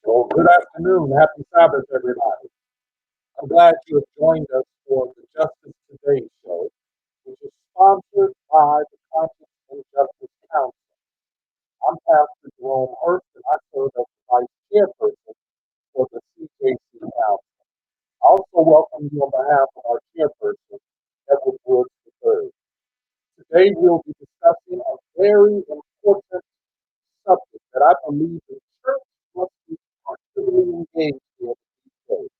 Well, good afternoon. Happy Sabbath, everybody. I'm glad you have joined us for the Justice Today show, which is sponsored by the Conscience and Justice Council. I'm Pastor Jerome Hurst, and I serve as the Vice Chairperson for the CJC Council. I also welcome you on behalf of our Chairperson, Edward Woods III. Today we'll be discussing a very important subject that I believe the church must be actively engaged in these days.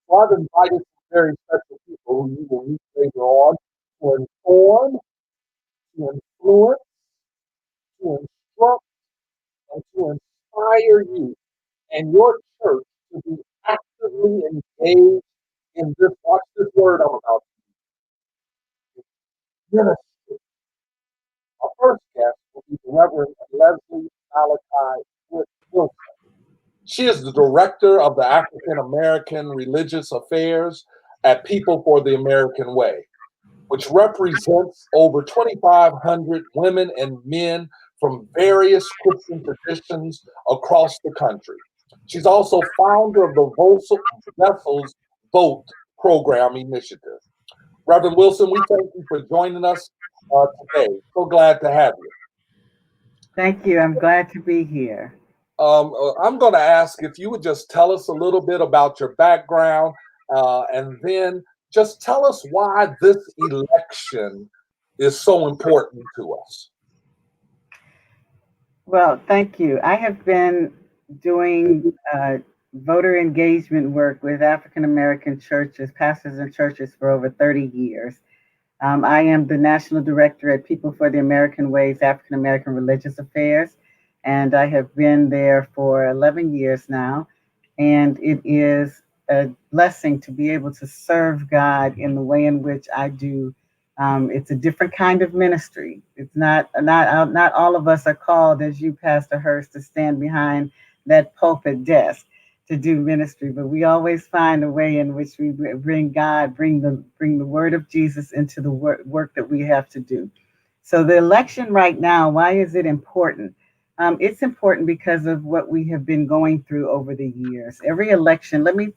So I've invited some very special people who you will meet later on to inform, to influence, to instruct, and to inspire you and your church to be actively engaged in this, watch this word I'm about to use, ministry. Our first guest will be the Reverend Leslie Wilson. She is the director of the African American Religious Affairs at People for the American Way, which represents over 2,500 women and men from various Christian traditions across the country. She's also founder of the Vessels Vote Program Initiative. Reverend Wilson, we thank you for joining us today. So glad to have you. Thank you. I'm glad to be here. I'm going to ask if you would just tell us a little bit about your background, and then just tell us why this election is so important to us. Well, thank you. I have been doing voter engagement work with African American churches, pastors and churches for over 30 years. I am the national director at People for the American Way's African American Religious Affairs, and I have been there for 11 years now. And it is a blessing to be able to serve God in the way in which I do. It's a different kind of ministry. It's not all of us are called, as you, Pastor Hurst, to stand behind that pulpit desk to do ministry, but we always find a way in which we bring the word of Jesus into the work that we have to do. So the election right now, why is it important? It's important because of what we have been going through over the years. Every election, let me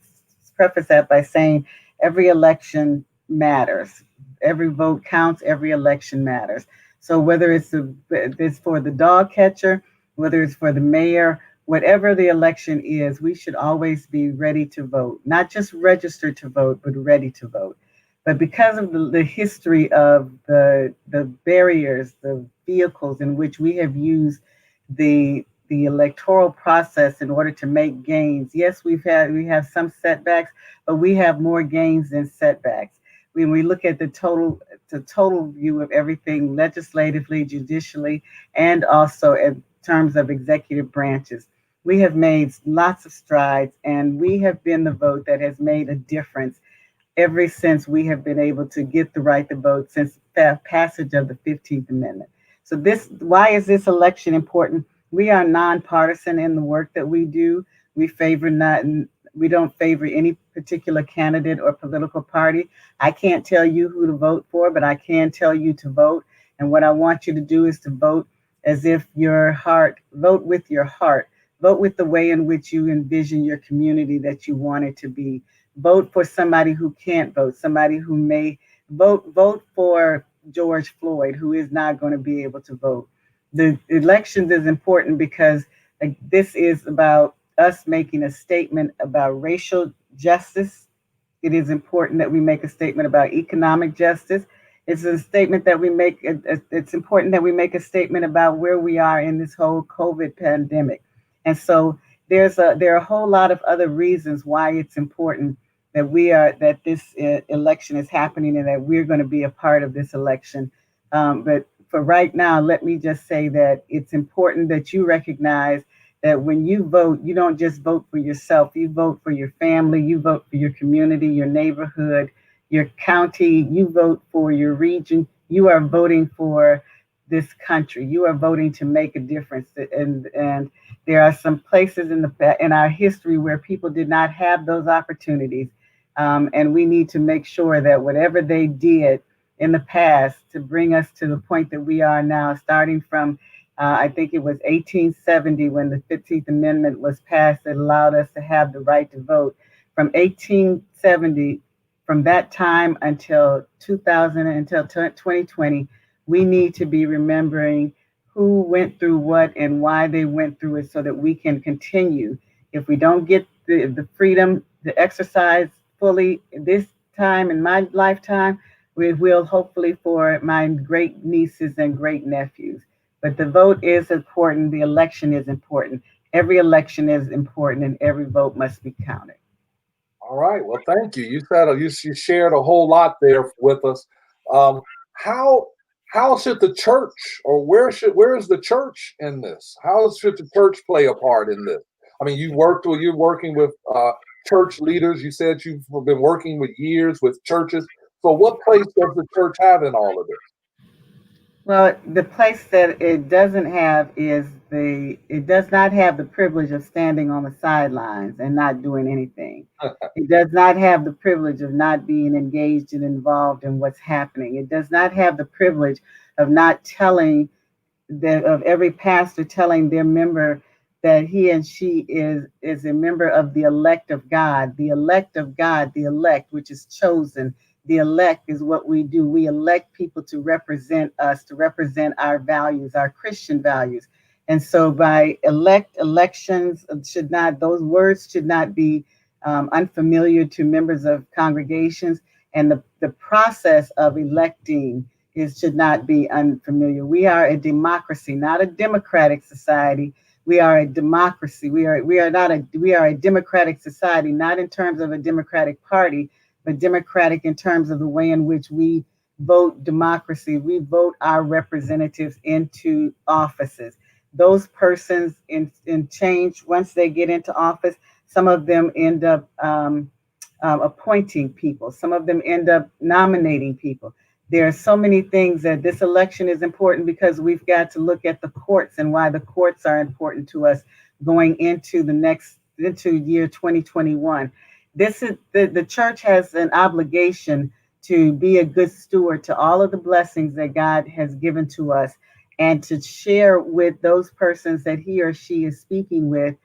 preface that by saying every election matters. Every vote counts, every election matters. So whether it's for the dog catcher, whether it's for the mayor, whatever the election is, we should always be ready to vote, not just registered to vote, but ready to vote. But because of the history of the barriers, the vehicles in which we have used the electoral process in order to make gains, yes, we have some setbacks, but we have more gains than setbacks. When we look at the total view of everything legislatively, judicially, and also in terms of executive branches, we have made lots of strides, and we have been the vote that has made a difference ever since we have been able to get the right to vote since the passage of the 15th Amendment. So why is this election important? We are nonpartisan in the work that we do. We don't favor any particular candidate or political party. I can't tell you who to vote for, but I can tell you to vote. And what I want you to do is to vote as if vote with your heart. Vote with the way in which you envision your community that you want it to be. Vote for somebody who can't vote, somebody who may vote for George Floyd, who is not going to be able to vote. The elections is important because this is about us making a statement about racial justice. It is important that we make a statement about economic justice. It's a statement that we make. It's important that we make a statement about where we are in this whole COVID pandemic. And so there are a whole lot of other reasons why it's important that this election is happening and that we're going to be a part of this election. But for right now, let me just say that it's important that you recognize that when you vote, you don't just vote for yourself. You vote for your family, you vote for your community, your neighborhood, your county, you vote for your region. You are voting for this country. You are voting to make a difference. And there are some places in our history where people did not have those opportunities. And we need to make sure that whatever they did in the past to bring us to the point that we are now, starting from I think it was 1870 when the 15th Amendment was passed that allowed us to have the right to vote. From 1870, from that time until 2000, until 2020, we need to be remembering who went through what and why they went through it so that we can continue. If we don't get the freedom to exercise fully this time in my lifetime, we will hopefully for my great nieces and great nephews. But the vote is important. The election is important. Every election is important, and every vote must be counted. All right. Well, thank you. You said you shared a whole lot there with us. Um, how how should the church, or where is the church in this? How should the church play a part in this? I mean, you're working with church leaders. You said you've been working with years with churches. So, what place does the church have in all of this? Well, the place that it doesn't have is it does not have the privilege of standing on the sidelines and not doing anything. It does not have the privilege of not being engaged and involved in what's happening. It does not have the privilege of not telling of every pastor telling their member that he and she is a member of the elect of God, the elect of God, the elect which is chosen. The elect is what we do. We elect people to represent us, to represent our values, our Christian values. And so by elections should not, those words should not be unfamiliar to members of congregations. And the process of electing should not be unfamiliar. We are a democracy, not a democratic society. We are a democracy. We are a democratic society, not in terms of a democratic party, but democratic in terms of the way in which we vote democracy. We vote our representatives into offices. Those persons in change, once they get into office, some of them end up appointing people. Some of them end up nominating people. There are so many things that this election is important because we've got to look at the courts and why the courts are important to us going into into year 2021. This is the church has an obligation to be a good steward to all of the blessings that God has given to us and to share with those persons that he or she is speaking with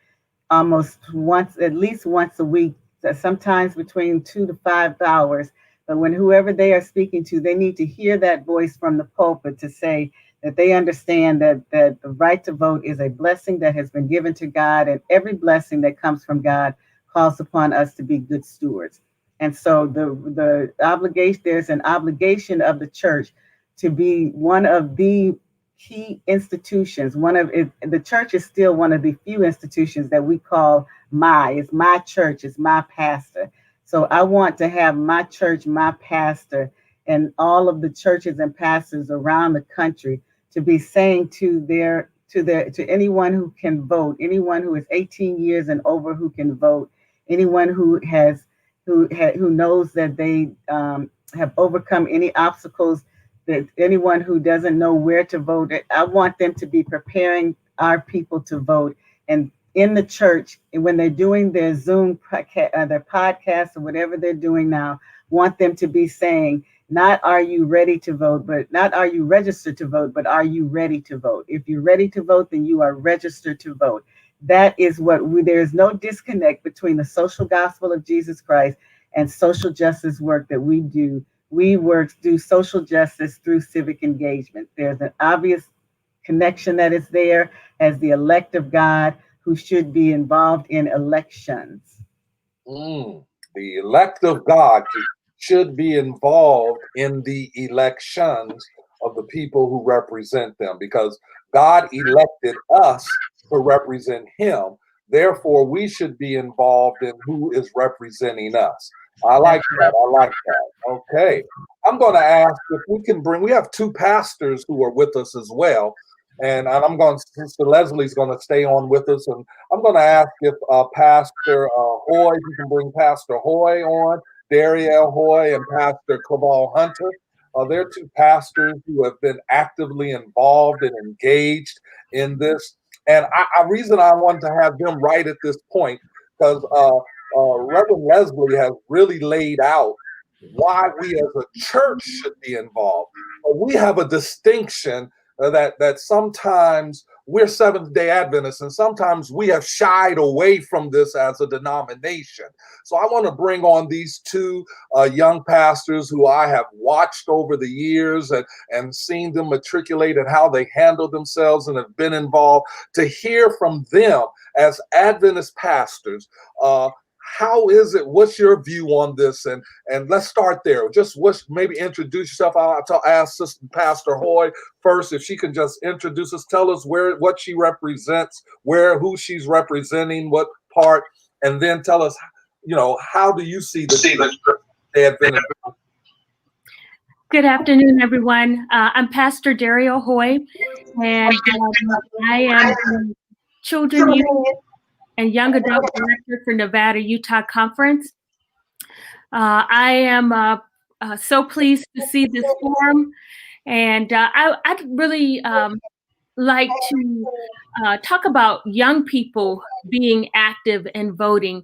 at least once a week, sometimes between 2 to 5 hours. But when whoever they are speaking to, they need to hear that voice from the pulpit to say that they understand that the right to vote is a blessing that has been given to God, and every blessing that comes from God calls upon us to be good stewards. And so the obligation, there's an obligation of the church to be one of the key institutions. The church is still one of the few institutions that we call it's my church, it's my pastor. So I want to have my church, my pastor, and all of the churches and pastors around the country to be saying to anyone who can vote, anyone who is 18 years and over who can vote, anyone who knows that they have overcome any obstacles, that anyone who doesn't know where to vote, I want them to be preparing our people to vote. And in the church, and when they're doing their Zoom, their podcast, or whatever they're doing now, want them to be saying, not are you ready to vote, but not are you registered to vote, but are you ready to vote? If you're ready to vote, then you are registered to vote. That is there is no disconnect between the social gospel of Jesus Christ and social justice work that we do. We do social justice through civic engagement. There's an obvious connection that is there as the elect of God who should be involved in elections. The elect of God should be involved in the elections of the people who represent them, because God elected us to represent him. Therefore, we should be involved in who is representing us. I like that. I like that. Okay. I'm going to ask if we have two pastors who are with us as well. And Sister Leslie's going to stay on with us. And I'm going to ask if Pastor Hoy, you can bring Pastor Hoy on, Dariel Hoy and Pastor Claval Hunter. They're two pastors who have been actively involved and engaged in this. And reason I wanted to have them right at this point, because Reverend Leslie has really laid out why we as a church should be involved. But we have a distinction that sometimes we're Seventh-day Adventists, and sometimes we have shied away from this as a denomination. So I want to bring on these two young pastors who I have watched over the years and seen them matriculate and how they handle themselves and have been involved, to hear from them as Adventist pastors. How is it? What's your view on this? And let's start there. Just maybe introduce yourself. I'll ask Sister Pastor Hoy first, if she can just introduce us, tell us what she represents, who she's representing, what part, and then tell us, how do you see the Adventist? Good afternoon, everyone. I'm Pastor Dario Hoy, and I am the Children, Youth, and Young Adult Director for Nevada-Utah Conference. I am so pleased to see this forum, and I'd really like to talk about young people being active and voting.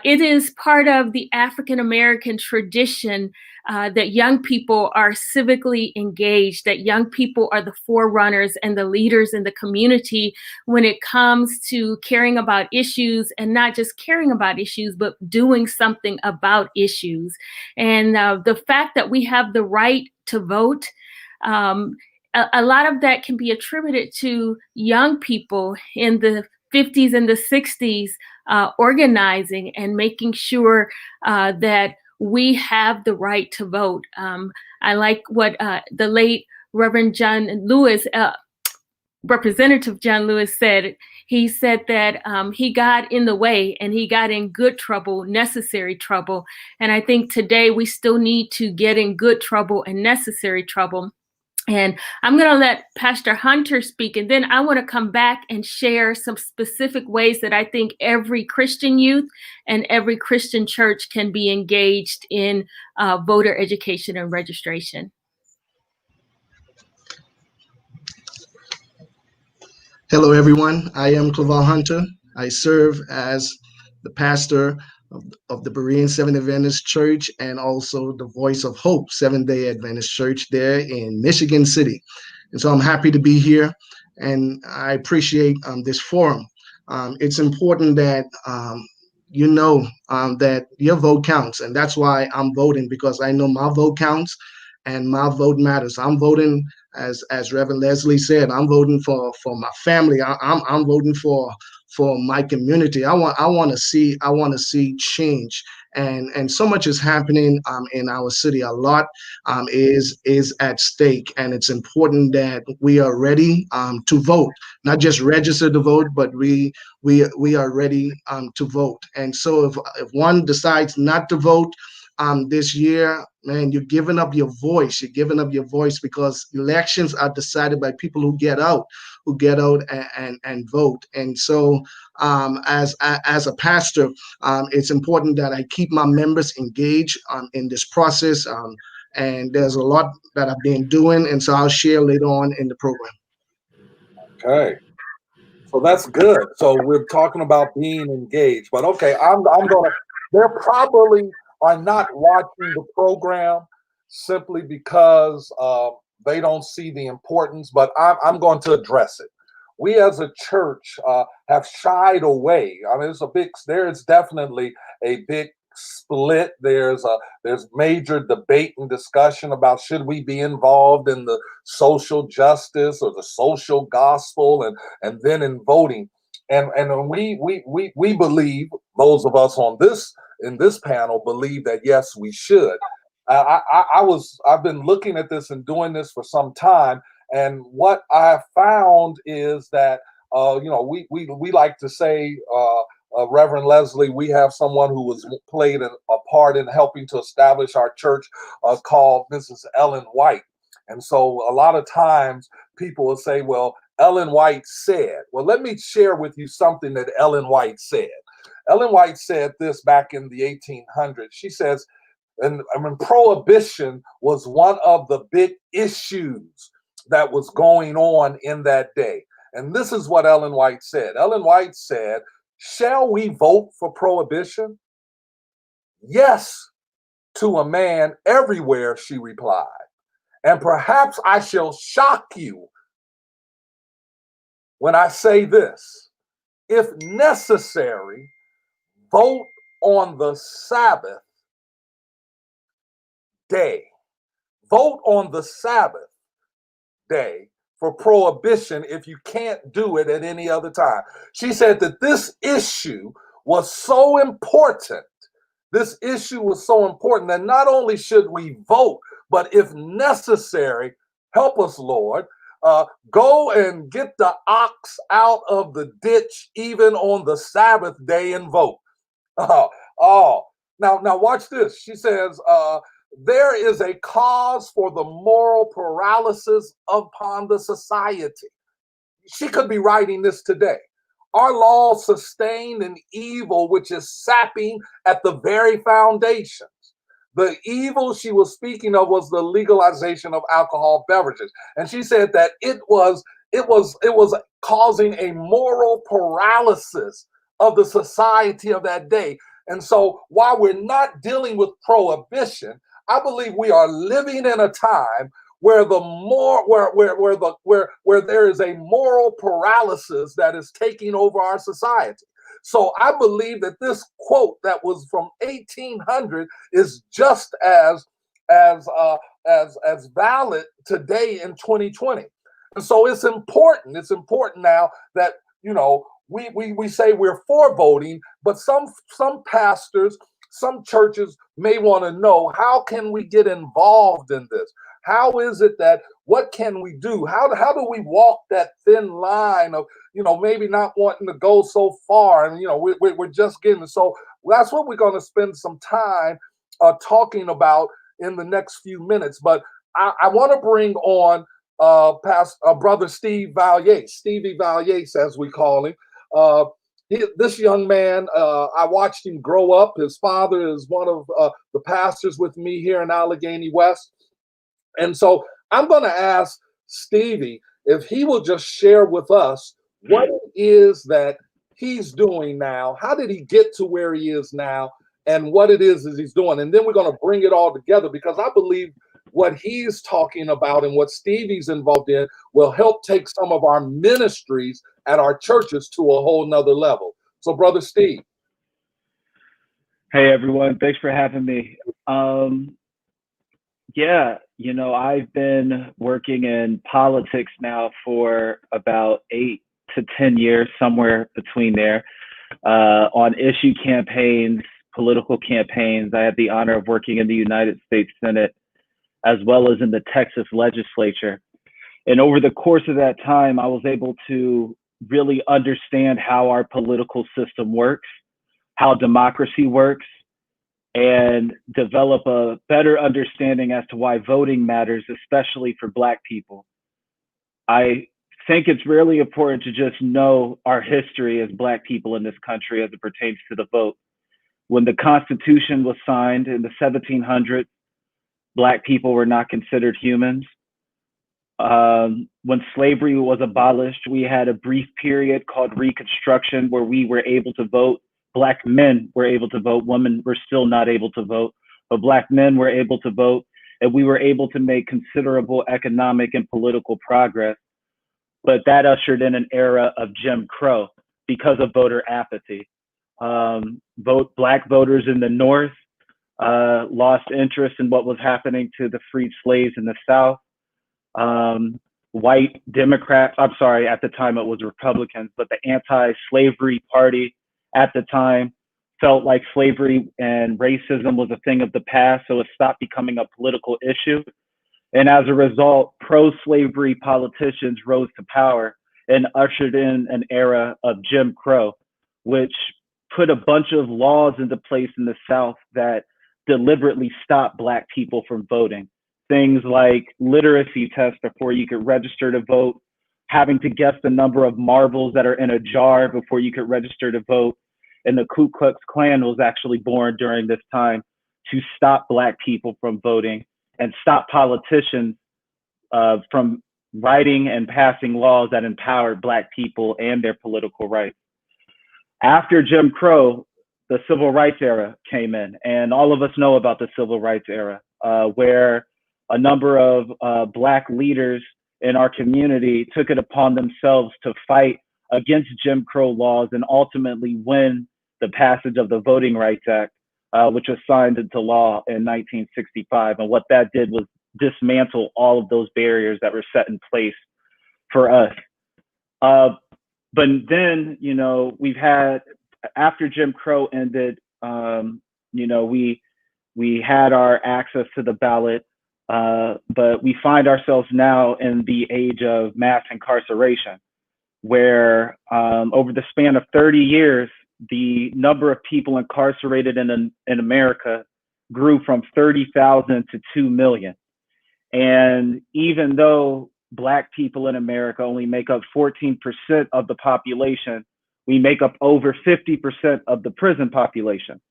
It is part of the African American tradition that young people are civically engaged, that young people are the forerunners and the leaders in the community when it comes to caring about issues, and not just caring about issues, but doing something about issues. And the fact that we have the right to vote, a lot of that can be attributed to young people in the 50s and the 60s organizing and making sure that we have the right to vote. I like what the late Reverend John Lewis, Representative John Lewis said. He said that he got in the way, and he got in good trouble, necessary trouble. And I think today we still need to get in good trouble and necessary trouble. And I'm going to let Pastor Hunter speak, and then I want to come back and share some specific ways that I think every Christian youth and every Christian church can be engaged in voter education and registration. Hello, everyone. I am Claval Hunter. I serve as the pastor of the Berean Seventh-day Adventist Church, and also the Voice of Hope Seventh-day Adventist Church there in Michigan City. And so I'm happy to be here, and I appreciate this forum. It's important that that your vote counts, and that's why I'm voting, because I know my vote counts and my vote matters. I'm voting, as Reverend Leslie said, I'm voting for my family. I'm voting for my community. I want to see change, and so much is happening in our city. A lot is at stake, and it's important that we are ready to vote, not just register to vote, but we are ready to vote. And so if one decides not to vote this year, man, you're giving up your voice. You're giving up your voice, because elections are decided by people who get out and vote. And so as a pastor, it's important that I keep my members engaged in this process. And there's a lot that I've been doing, and so I'll share later on in the program. Okay. So that's good. So we're talking about being engaged, but okay, I'm gonna. They're probably are not watching the program simply because they don't see the importance, but I'm going to address it. We as a church have shied away. I mean, there is definitely a big split. There's major debate and discussion about, should we be involved in the social justice or the social gospel, and then in voting. And we believe, those of us in this panel believe that yes, we should. I've been looking at this and doing this for some time, and what I found is that we like to say, Reverend Leslie, we have someone who was played a part in helping to establish our church, called Mrs. Ellen White. And so a lot of times people will say, well, Ellen White said. Well, let me share with you something that Ellen White said. Ellen White said this back in the 1800s. She says, and I mean, prohibition was one of the big issues that was going on in that day. And this is what Ellen White said. Ellen White said, "Shall we vote for prohibition?" "Yes, to a man everywhere," she replied. "And perhaps I shall shock you when I say this. If necessary, vote on the Sabbath day. Vote on the Sabbath day for prohibition if you can't do it at any other time. She said that this issue was so important. This issue was so important that not only should we vote, but if necessary, help us, Lord, go and get the ox out of the ditch even on the Sabbath day and vote. Oh, now watch this. She says, there is a cause for the moral paralysis upon the society. She could be writing this today. Our laws sustain an evil which is sapping at the very foundations. The evil she was speaking of was the legalization of alcohol beverages. And she said that it was causing a moral paralysis of the society of that day. And so while we're not dealing with prohibition, I believe we are living in a time where where there is a moral paralysis that is taking over our society. So I believe that this quote that was from 1800 is just as valid today in 2020. And so it's important. It's important now that, you know, we say we're for voting, but some pastors, some churches may want to know, how can we get involved in this? How is it that, what can we do? How do we walk that thin line of, you know, maybe not wanting to go so far, and, you know, we're just getting, so that's what we're going to spend some time talking about in the next few minutes. But I want to bring on Brother Stevie Vallier, as we call him. This young man, I watched him grow up. His father is one of the pastors with me here in Allegheny West. And so I'm going to ask Stevie if he will just share with us what it is that he's doing now. How did he get to where he is now, and what it is he's doing? And then we're going to bring it all together, because I believe what he's talking about and what Stevie's involved in will help take some of our ministries at our churches to a whole nother level. So, Brother Steve. Hey, everyone. Thanks for having me. Yeah, you know, I've been working in politics now for about 8 to 10 years, somewhere between there, on issue campaigns, political campaigns. I had the honor of working in the United States Senate as well as in the Texas legislature. And over the course of that time, I was able to really understand how our political system works, how democracy works, and develop a better understanding as to why voting matters, especially for Black people. I think it's really important to just know our history as Black people in this country as it pertains to the vote. When the Constitution was signed in the 1700s, Black people were not considered humans. When slavery was abolished, we had a brief period called Reconstruction where we were able to vote. Black men were able to vote. Women were still not able to vote, but Black men were able to vote, and we were able to make considerable economic and political progress. But that ushered in an era of Jim Crow because of voter apathy. Black voters in the North lost interest in what was happening to the freed slaves in the South. White Democrats, I'm sorry, at the time it was Republicans, but the anti-slavery party at the time felt like slavery and racism was a thing of the past, so it stopped becoming a political issue. And as a result, pro-slavery politicians rose to power and ushered in an era of Jim Crow, which put a bunch of laws into place in the South that deliberately stopped Black people from voting. Things like literacy tests before you could register to vote, having to guess the number of marbles that are in a jar before you could register to vote. And the Ku Klux Klan was actually born during this time to stop Black people from voting and stop politicians from writing and passing laws that empowered Black people and their political rights. After Jim Crow, the Civil Rights era came in, and all of us know about the Civil Rights era, where a number of Black leaders in our community took it upon themselves to fight against Jim Crow laws and ultimately win the passage of the Voting Rights Act, which was signed into law in 1965. And what that did was dismantle all of those barriers that were set in place for us. But then, you know, we've had, after Jim Crow ended, you know, we had our access to the ballot, but we find ourselves now in the age of mass incarceration, where over the span of 30 years, the number of people incarcerated in America grew from 30,000 to 2 million. And even though Black people in America only make up 14% of the population, we make up over 50% of the prison population.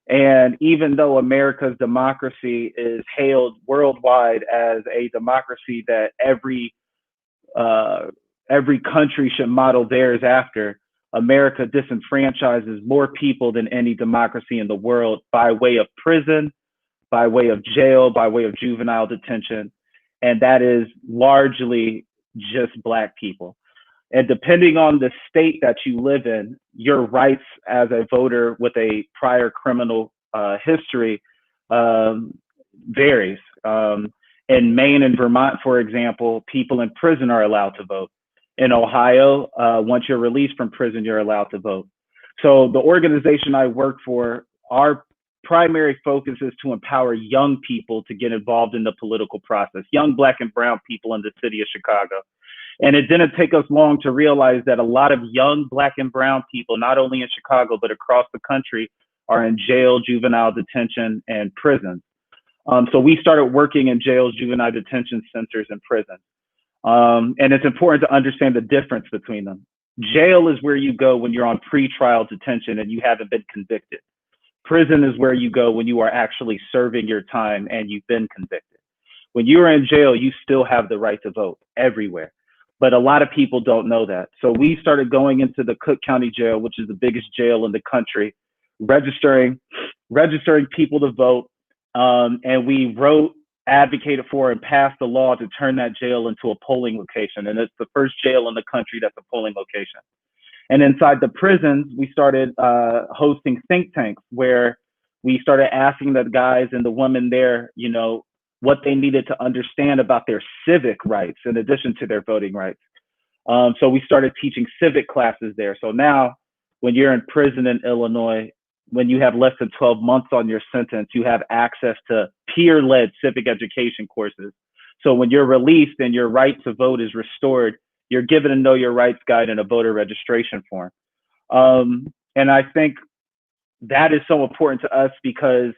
And even though America's democracy is hailed worldwide as a democracy that every country should model theirs after, America disenfranchises more people than any democracy in the world by way of prison, by way of jail, by way of juvenile detention. And that is largely just Black people. And depending on the state that you live in, your rights as a voter with a prior criminal history varies. In Maine and Vermont, for example, people in prison are allowed to vote. In Ohio, once you're released from prison, you're allowed to vote. So the organization I work for, our primary focus is to empower young people to get involved in the political process, young Black and brown people in the city of Chicago. And it didn't take us long to realize that a lot of young Black and brown people, not only in Chicago, but across the country, are in jail, juvenile detention, and prisons. So we started working in jails, juvenile detention centers, and prisons. And it's important to understand the difference between them. Jail is where you go when you're on pretrial detention and you haven't been convicted. Prison is where you go when you are actually serving your time and you've been convicted. When you are in jail, you still have the right to vote everywhere. But a lot of people don't know that. So we started going into the Cook County Jail, which is the biggest jail in the country, registering people to vote. And we advocated for and passed a law to turn that jail into a polling location. And it's the first jail in the country that's a polling location. And inside the prisons, we started hosting think tanks where we started asking the guys and the women there, you know, what they needed to understand about their civic rights in addition to their voting rights. So we started teaching civic classes there. So now when you're in prison in Illinois, when you have less than 12 months on your sentence, you have access to peer-led civic education courses. So when you're released and your right to vote is restored, you're given a Know Your Rights guide and a voter registration form. And I think that is so important to us because,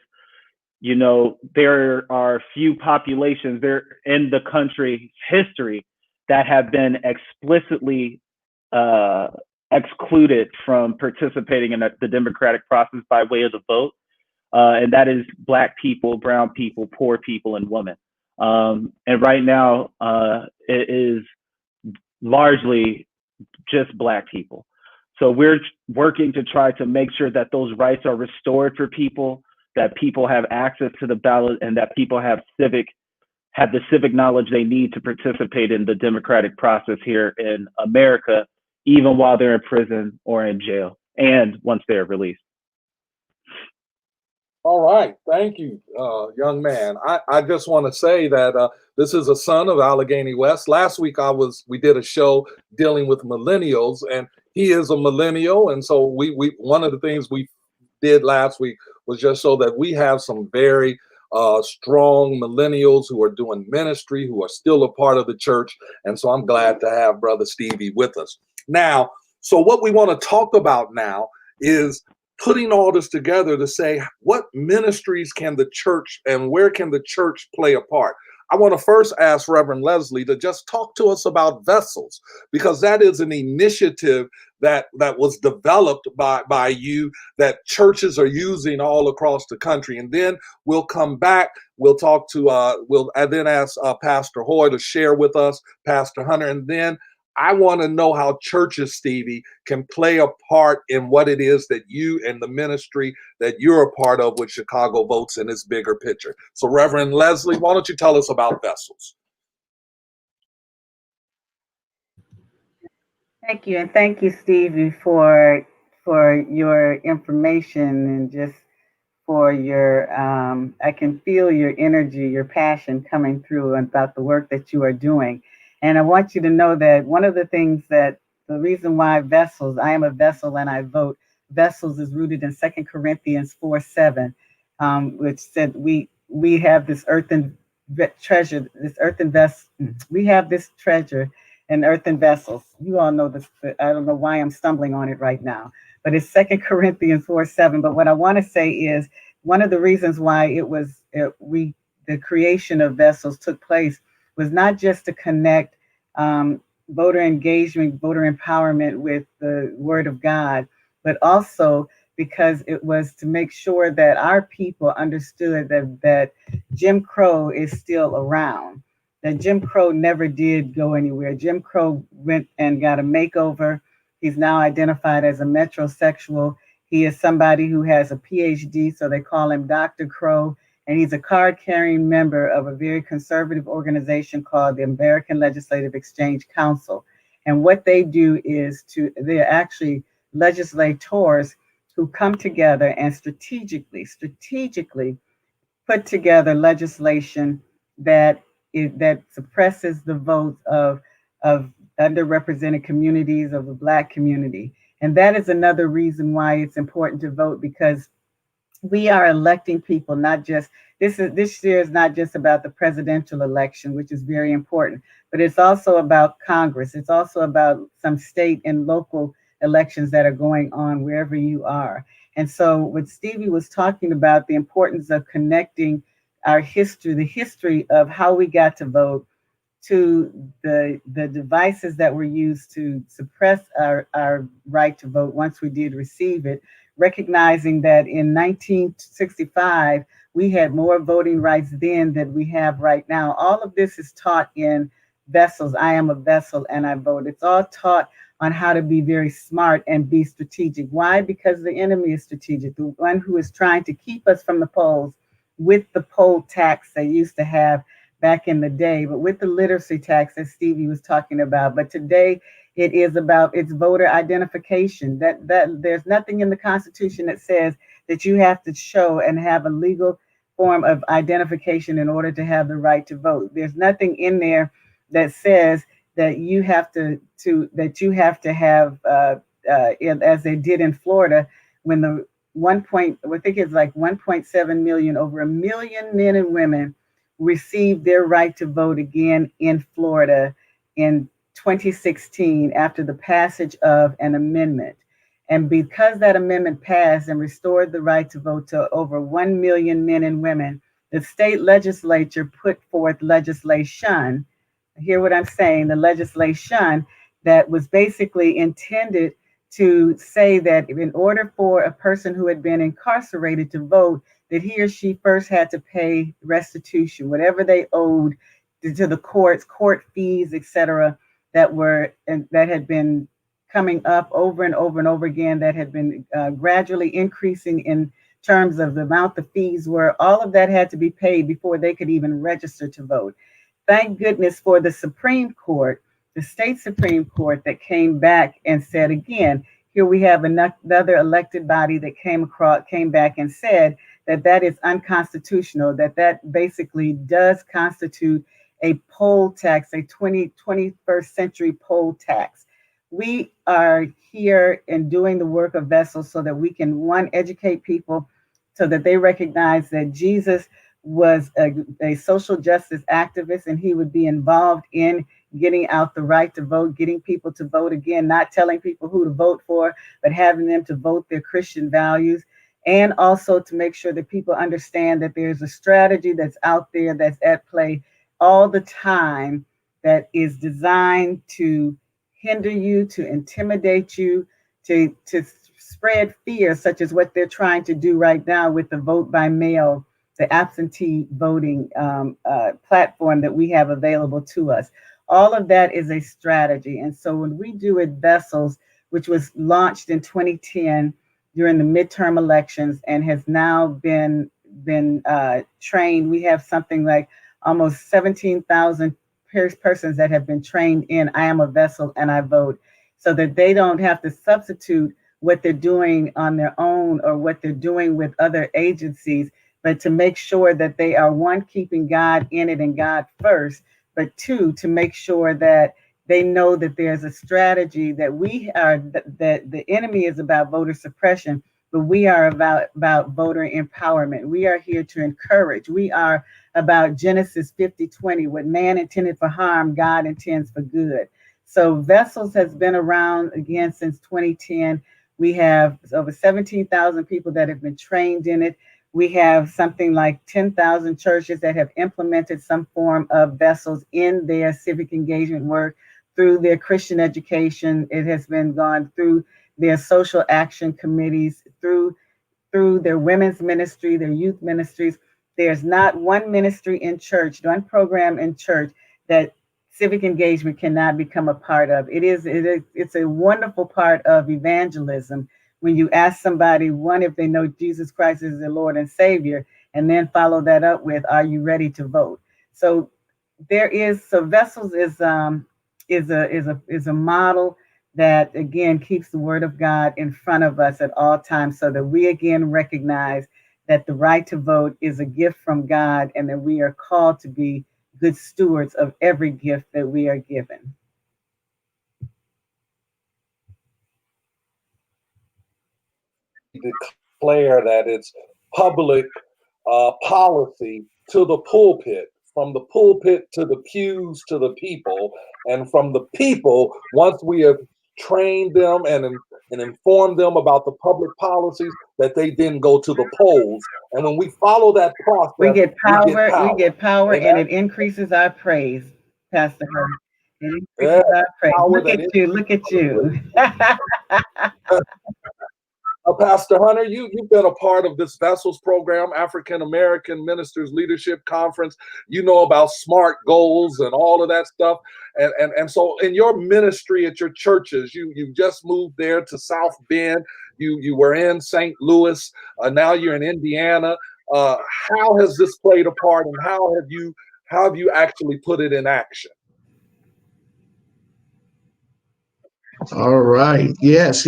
you know, there are few populations there in the country's history that have been explicitly excluded from participating in the democratic process by way of the vote. And that is Black people, brown people, poor people, and women. And right now, it is largely just Black people. So we're working to try to make sure that those rights are restored for people, that people have access to the ballot, and that people have the civic knowledge they need to participate in the democratic process here in America, even while they're in prison or in jail, and once they're released. All right. Thank you, young man. I just want to say that this is a son of Allegheny West. Last week we did a show dealing with millennials, and he is a millennial. And so we one of the things we did last week was just so that we have some very strong millennials who are doing ministry, who are still a part of the church. And so I'm glad to have Brother Stevie with us. Now, so what we want to talk about now is putting all this together to say, what ministries can the church and where can the church play a part? I want to first ask Reverend Leslie to just talk to us about vessels, because that is an initiative that was developed by you that churches are using all across the country. And then we'll come back. We'll talk to, and then ask Pastor Hoy to share with us, Pastor Hunter, and then I want to know how churches, Stevie, can play a part in what it is that you and the ministry that you're a part of with Chicago Votes in this bigger picture. So Reverend Leslie, why don't you tell us about vessels? Thank you, and thank you, Stevie, for your information and just for your. I can feel your energy, your passion coming through about the work that you are doing, and I want you to know that one of the things that the reason why vessels, I am a vessel and I vote. Vessels is rooted in 2 Corinthians 4:7, which said we have this earthen treasure, this earthen vessel. We have this treasure and earthen vessels. You all know this. I don't know why I'm stumbling on it right now, but it's 2 Corinthians 4:7. But what I want to say is one of the reasons why the creation of vessels took place was not just to connect voter engagement, voter empowerment with the Word of God, but also because it was to make sure that our people understood that Jim Crow is still around, that Jim Crow never did go anywhere. Jim Crow went and got a makeover. He's now identified as a metrosexual. He is somebody who has a PhD, so they call him Dr. Crow, and he's a card-carrying member of a very conservative organization called the American Legislative Exchange Council. And what they do is they're actually legislators who come together and strategically put together legislation that suppresses the votes of underrepresented communities, of the Black community. And that is another reason why it's important to vote, because we are electing people, not just this year is not just about the presidential election, which is very important, but it's also about Congress. It's also about some state and local elections that are going on wherever you are. And so what Stevie was talking about, the importance of connecting our history, the history of how we got to vote, to the devices that were used to suppress our right to vote once we did receive it, recognizing that in 1965, we had more voting rights then than we have right now. All of this is taught in vessels. I am a vessel and I vote. It's all taught on how to be very smart and be strategic. Why? Because the enemy is strategic, the one who is trying to keep us from the polls with the poll tax they used to have back in the day, but with the literacy tax that Stevie was talking about. But today it is about its voter identification. That there's nothing in the Constitution that says that you have to show and have a legal form of identification in order to have the right to vote. There's nothing in there that says that you have to have as they did in Florida when the I think it's like 1.7 million, over a million men and women received their right to vote again in Florida in 2016 after the passage of an amendment. And because that amendment passed and restored the right to vote to over 1 million men and women, the state legislature put forth legislation. Hear what I'm saying? The legislation that was basically intended to say that in order for a person who had been incarcerated to vote, that he or she first had to pay restitution, whatever they owed to the court fees, etc., that had been coming up over and over and over again, that had been gradually increasing in terms of the amount the fees were. All of that had to be paid before they could even register to vote. Thank goodness for the Supreme Court, the state Supreme Court, that came back and said again, here we have another elected body that came back and said that is unconstitutional, that basically does constitute a poll tax, a 21st century poll tax. We are here and doing the work of vessels so that we can, one, educate people so that they recognize that Jesus was a social justice activist, and he would be involved in getting out the right to vote, getting people to vote again, not telling people who to vote for, but having them to vote their Christian values. And also to make sure that people understand that there's a strategy that's out there that's at play all the time that is designed to hinder you, to intimidate you, to spread fear, such as what they're trying to do right now with the vote by mail, the absentee voting platform that we have available to us. All of that is a strategy. And so when we do it, Vessels, which was launched in 2010 during the midterm elections and has now been trained, we have something like almost 17,000 persons that have been trained in I am a vessel and I vote. so that they don't have to substitute what they're doing on their own or what they're doing with other agencies, but to make sure that they are, one, keeping God in it and God first, but two, to make sure that they know that there's a strategy that we are, that the enemy is about voter suppression, but we are about voter empowerment. We are here to encourage. We are about Genesis 50:20, what man intended for harm, God intends for good. So Vessels has been around again since 2010. We have over 17,000 people that have been trained in it. We have something like 10,000 churches that have implemented some form of Vessels in their civic engagement work through their Christian education. It has been gone through their social action committees, through their women's ministry, their youth ministries. There's not one ministry in church, one program in church that civic engagement cannot become a part of. It's a wonderful part of evangelism when you ask somebody, one, if they know Jesus Christ is their Lord and Savior, and then follow that up with, are you ready to vote? So Vessels is a model that again keeps the word of God in front of us at all times, so that we again recognize that the right to vote is a gift from God, and that we are called to be good stewards of every gift that we are given. Declare that it's public policy to the pulpit, from the pulpit to the pews to the people, and from the people, once we have trained them and informed them about the public policies, that they then go to the polls. And when we follow that process, we get power, and it increases our praise, Pastor Hurst. It increases our praise. Look at you. Pastor Hunter, you've been a part of this Vessels program, African American Ministers Leadership Conference. You know about SMART goals and all of that stuff. And so in your ministry at your churches, you just moved there to South Bend. You were in St. Louis. Now you're in Indiana. How has this played a part, and how have you actually put it in action? All right. Yes.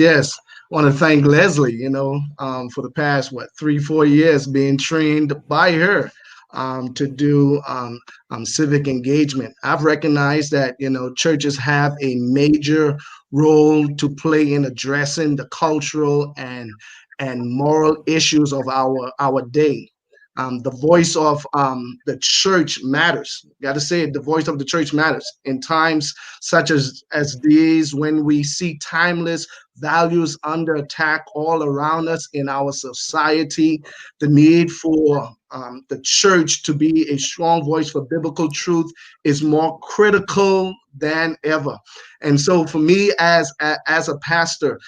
I want to thank Leslie, for the past, 3-4 years being trained by her to do civic engagement. I've recognized that, churches have a major role to play in addressing the cultural and moral issues of our day. The voice of the church matters. Got to say it, the voice of the church matters in times such as these, when we see timeless values under attack all around us in our society. The need for the church to be a strong voice for biblical truth is more critical than ever. And so for me as a pastor,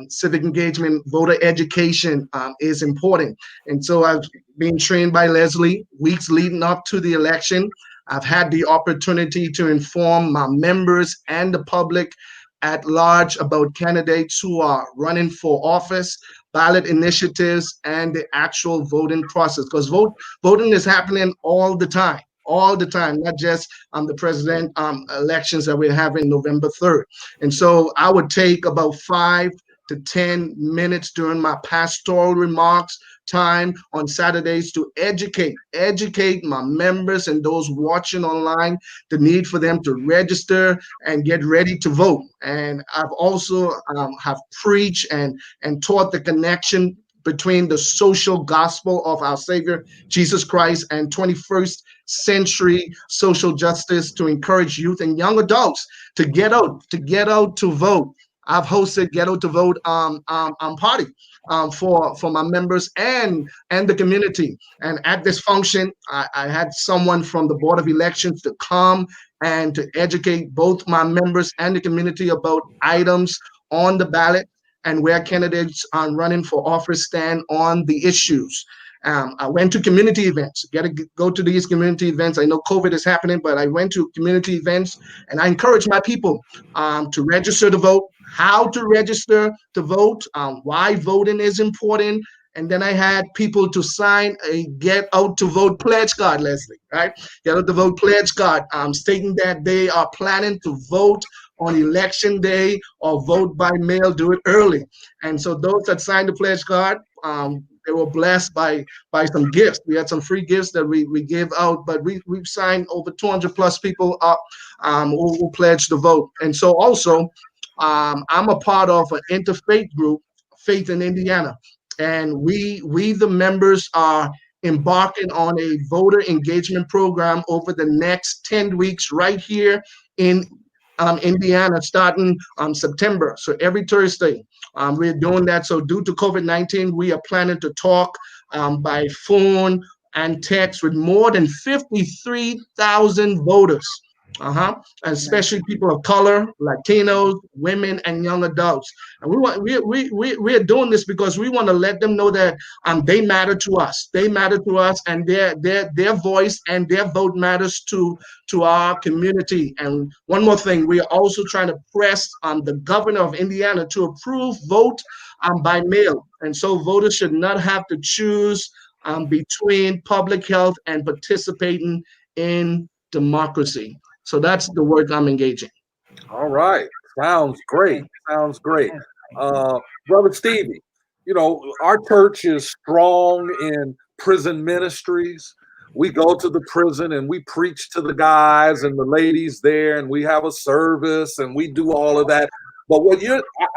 civic engagement, voter education is important. And so I've been trained by Leslie weeks leading up to the election. I've had the opportunity to inform my members and the public at large about candidates who are running for office, ballot initiatives, and the actual voting process. Because voting is happening all the time, not just the president elections that we're having November 3rd. And so I would take about 5 to 10 minutes during my pastoral remarks time on Saturdays to educate my members and those watching online the need for them to register and get ready to vote. And I've also have preached and taught the connection between the social gospel of our Savior Jesus Christ and 21st century social justice to encourage youth and young adults to get out to vote. I've hosted Get Out to Vote party for my members and the community. And at this function, I had someone from the Board of Elections to come and to educate both my members and the community about items on the ballot and where candidates are running for office stand on the issues. I went to community events. Got to go to these community events. I know COVID is happening, but I went to community events and I encourage my people to register to vote, how to register to vote, why voting is important, And then I had people to sign a get out to vote pledge card, Leslie, right? Get out to vote pledge card, stating that they are planning to vote on election day or vote by mail, do it early. And so those that signed the pledge card, they were blessed by some gifts. We had some free gifts that we gave out, but we've signed over 200 plus people up who pledged to vote. And so also, I'm a part of an interfaith group, Faith in Indiana, and we the members are embarking on a voter engagement program over the next 10 weeks right here in Indiana, starting September. So every Thursday, we're doing that. So due to COVID-19, we are planning to talk by phone and text with more than 53,000 voters. And especially people of color, Latinos, women, and young adults. And we're doing this because we want to let them know that they matter to us. They matter to us, and their voice and their vote matters to our community. And one more thing, we are also trying to press the governor of Indiana to approve vote by mail. And so voters should not have to choose between public health and participating in democracy. So that's the work I'm engaging. All right. Sounds great. Sounds great. Brother Stevie, you know, our church is strong in prison ministries. We go to the prison and we preach to the guys and the ladies there, and we have a service and we do all of that. But what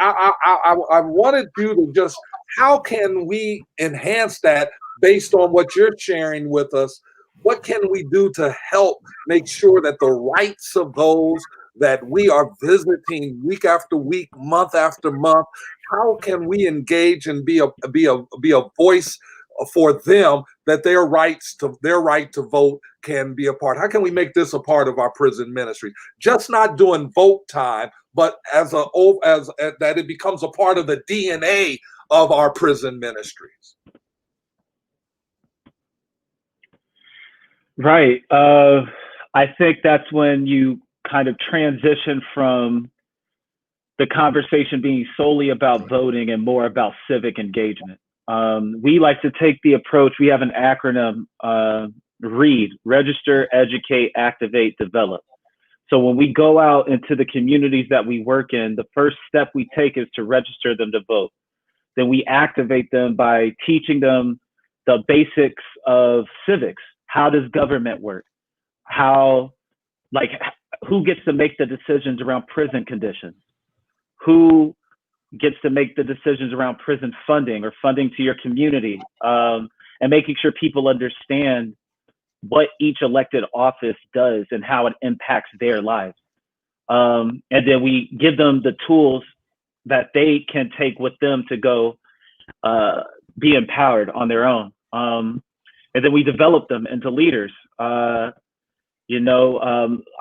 I wanted you to just, how can we enhance that based on what you're sharing with us? What can we do to help make sure that the rights of those that we are visiting week after week, month after month, how can we engage and be a voice for them, that their right to vote can be a part? How can we make this a part of our prison ministry? Just not doing vote time, but as that it becomes a part of the DNA of our prison ministries. Right. I think that's when you kind of transition from the conversation being solely about voting and more about civic engagement. We like to take the approach, we have an acronym, READ, Register, Educate, Activate, Develop. So when we go out into the communities that we work in, the first step we take is to register them to vote. Then we activate them by teaching them the basics of civics. How does government work? Who gets to make the decisions around prison conditions? Who gets to make the decisions around prison funding or funding to your community? And making sure people understand what each elected office does and how it impacts their lives. And then we give them the tools that they can take with them to go be empowered on their own. And then we develop them into leaders. I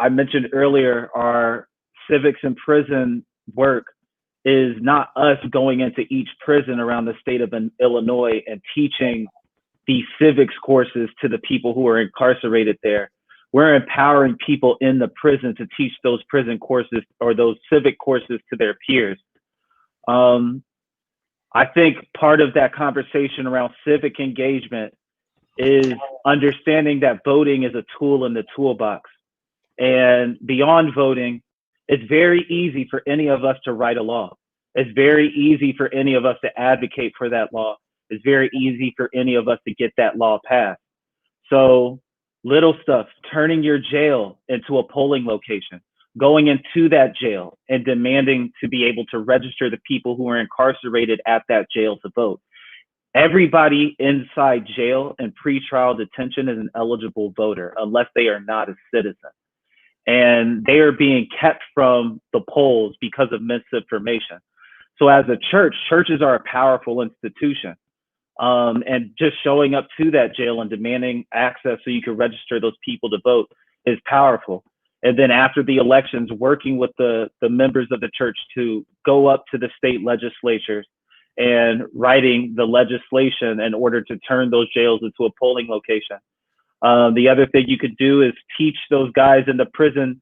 mentioned earlier, our civics in prison work is not us going into each prison around the state of Illinois and teaching the civics courses to the people who are incarcerated there. We're empowering people in the prison to teach those prison courses or those civic courses to their peers. I think part of that conversation around civic engagement is understanding that voting is a tool in the toolbox. And beyond voting, it's very easy for any of us to write a law. It's very easy for any of us to advocate for that law. It's very easy for any of us to get that law passed. So little stuff, turning your jail into a polling location, going into that jail and demanding to be able to register the people who are incarcerated at that jail to vote. Everybody inside jail and pretrial detention is an eligible voter unless they are not a citizen. And they are being kept from the polls because of misinformation. So as a church, churches are a powerful institution. And just showing up to that jail and demanding access so you can register those people to vote is powerful. And then after the elections, working with the members of the church to go up to the state legislatures and writing the legislation in order to turn those jails into a polling location. The other thing you could do is teach those guys in the prison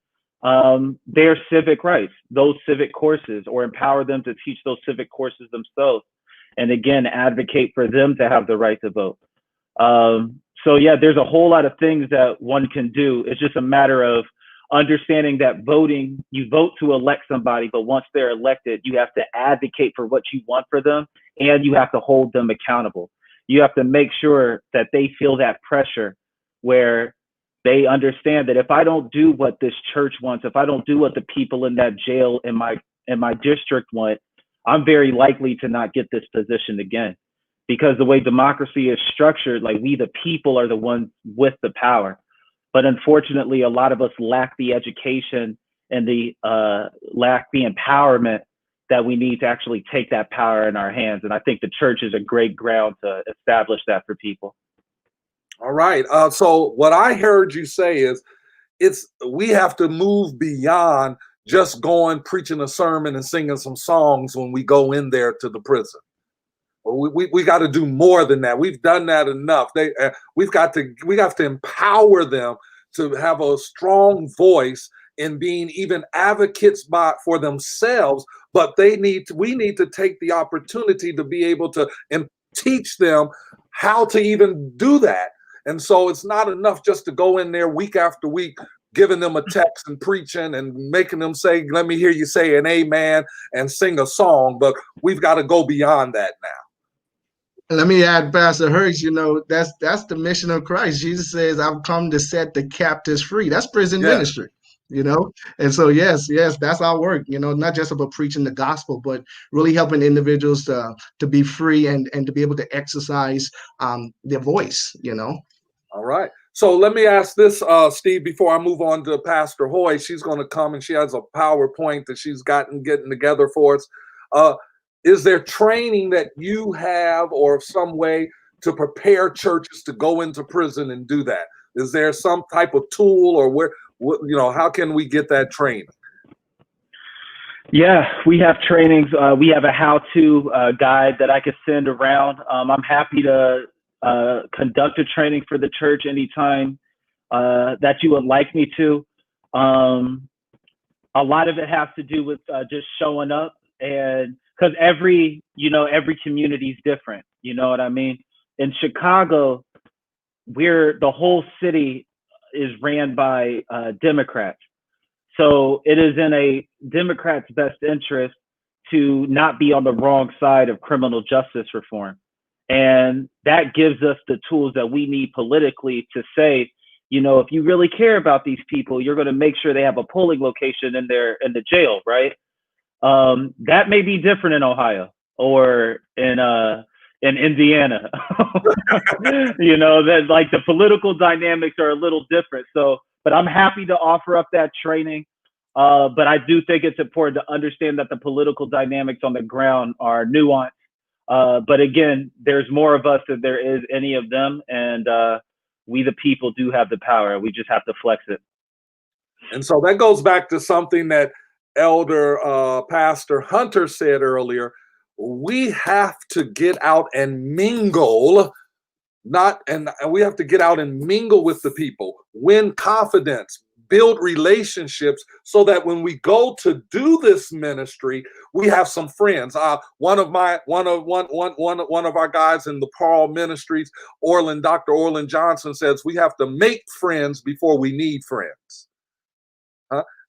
their civic rights, those civic courses, or empower them to teach those civic courses themselves. and again, advocate for them to have the right to vote. So yeah, there's a whole lot of things that one can do. It's just a matter of understanding that voting, you vote to elect somebody, but once they're elected, you have to advocate for what you want for them, and you have to hold them accountable. You have to make sure that they feel that pressure where they understand that if I don't do what this church wants, if I don't do what the people in that jail in my district want, I'm very likely to not get this position again. Because the way democracy is structured, like, we the people are the ones with the power. But unfortunately, a lot of us lack the education and lack the empowerment that we need to actually take that power in our hands. And I think the church is a great ground to establish that for people. All right. So what I heard you say is we have to move beyond just going, preaching a sermon and singing some songs when we go in there to the prison. We got to do more than that. We've done that enough. We have to empower them to have a strong voice in being even advocates for themselves. But we need to take the opportunity to be able to teach them how to even do that. And so it's not enough just to go in there week after week, giving them a text and preaching and making them say, "Let me hear you say an amen," and sing a song. But we've got to go beyond that now. Let me add, Pastor Hurst, that's the mission of Christ. Jesus says, "I've come to set the captives free." That's prison ministry, And so, yes, that's our work, not just about preaching the gospel, but really helping individuals to be free and to be able to exercise their voice, All right. So let me ask this, Steve, before I move on to Pastor Hoy. She's going to come and she has a PowerPoint that she's getting together for us. Is there training that you have or some way to prepare churches to go into prison and do that? Is there some type of tool, or how can we get that training? Yeah, we have trainings. We have a how-to guide that I could send around. I'm happy to conduct a training for the church anytime that you would like me to. A lot of it has to do with just showing up, and because every community is different. You know what I mean? In Chicago, the whole city is ran by Democrats. So it is in a Democrat's best interest to not be on the wrong side of criminal justice reform. And that gives us the tools that we need politically to say, if you really care about these people, you're going to make sure they have a polling location in the jail, right? That may be different in Ohio or in Indiana. That, like, the political dynamics are a little different. So, but I'm happy to offer up that training. But I do think it's important to understand that the political dynamics on the ground are nuanced. But again, there's more of us than there is any of them. And we, the people, do have the power. We just have to flex it. And so that goes back to something that Elder Pastor Hunter said earlier. We have to get out and mingle, we have to get out and mingle with the people, win confidence, build relationships, so that when we go to do this ministry, we have some friends. One of our guys in the Paul Ministries, Dr. Orland Johnson, says we have to make friends before we need friends.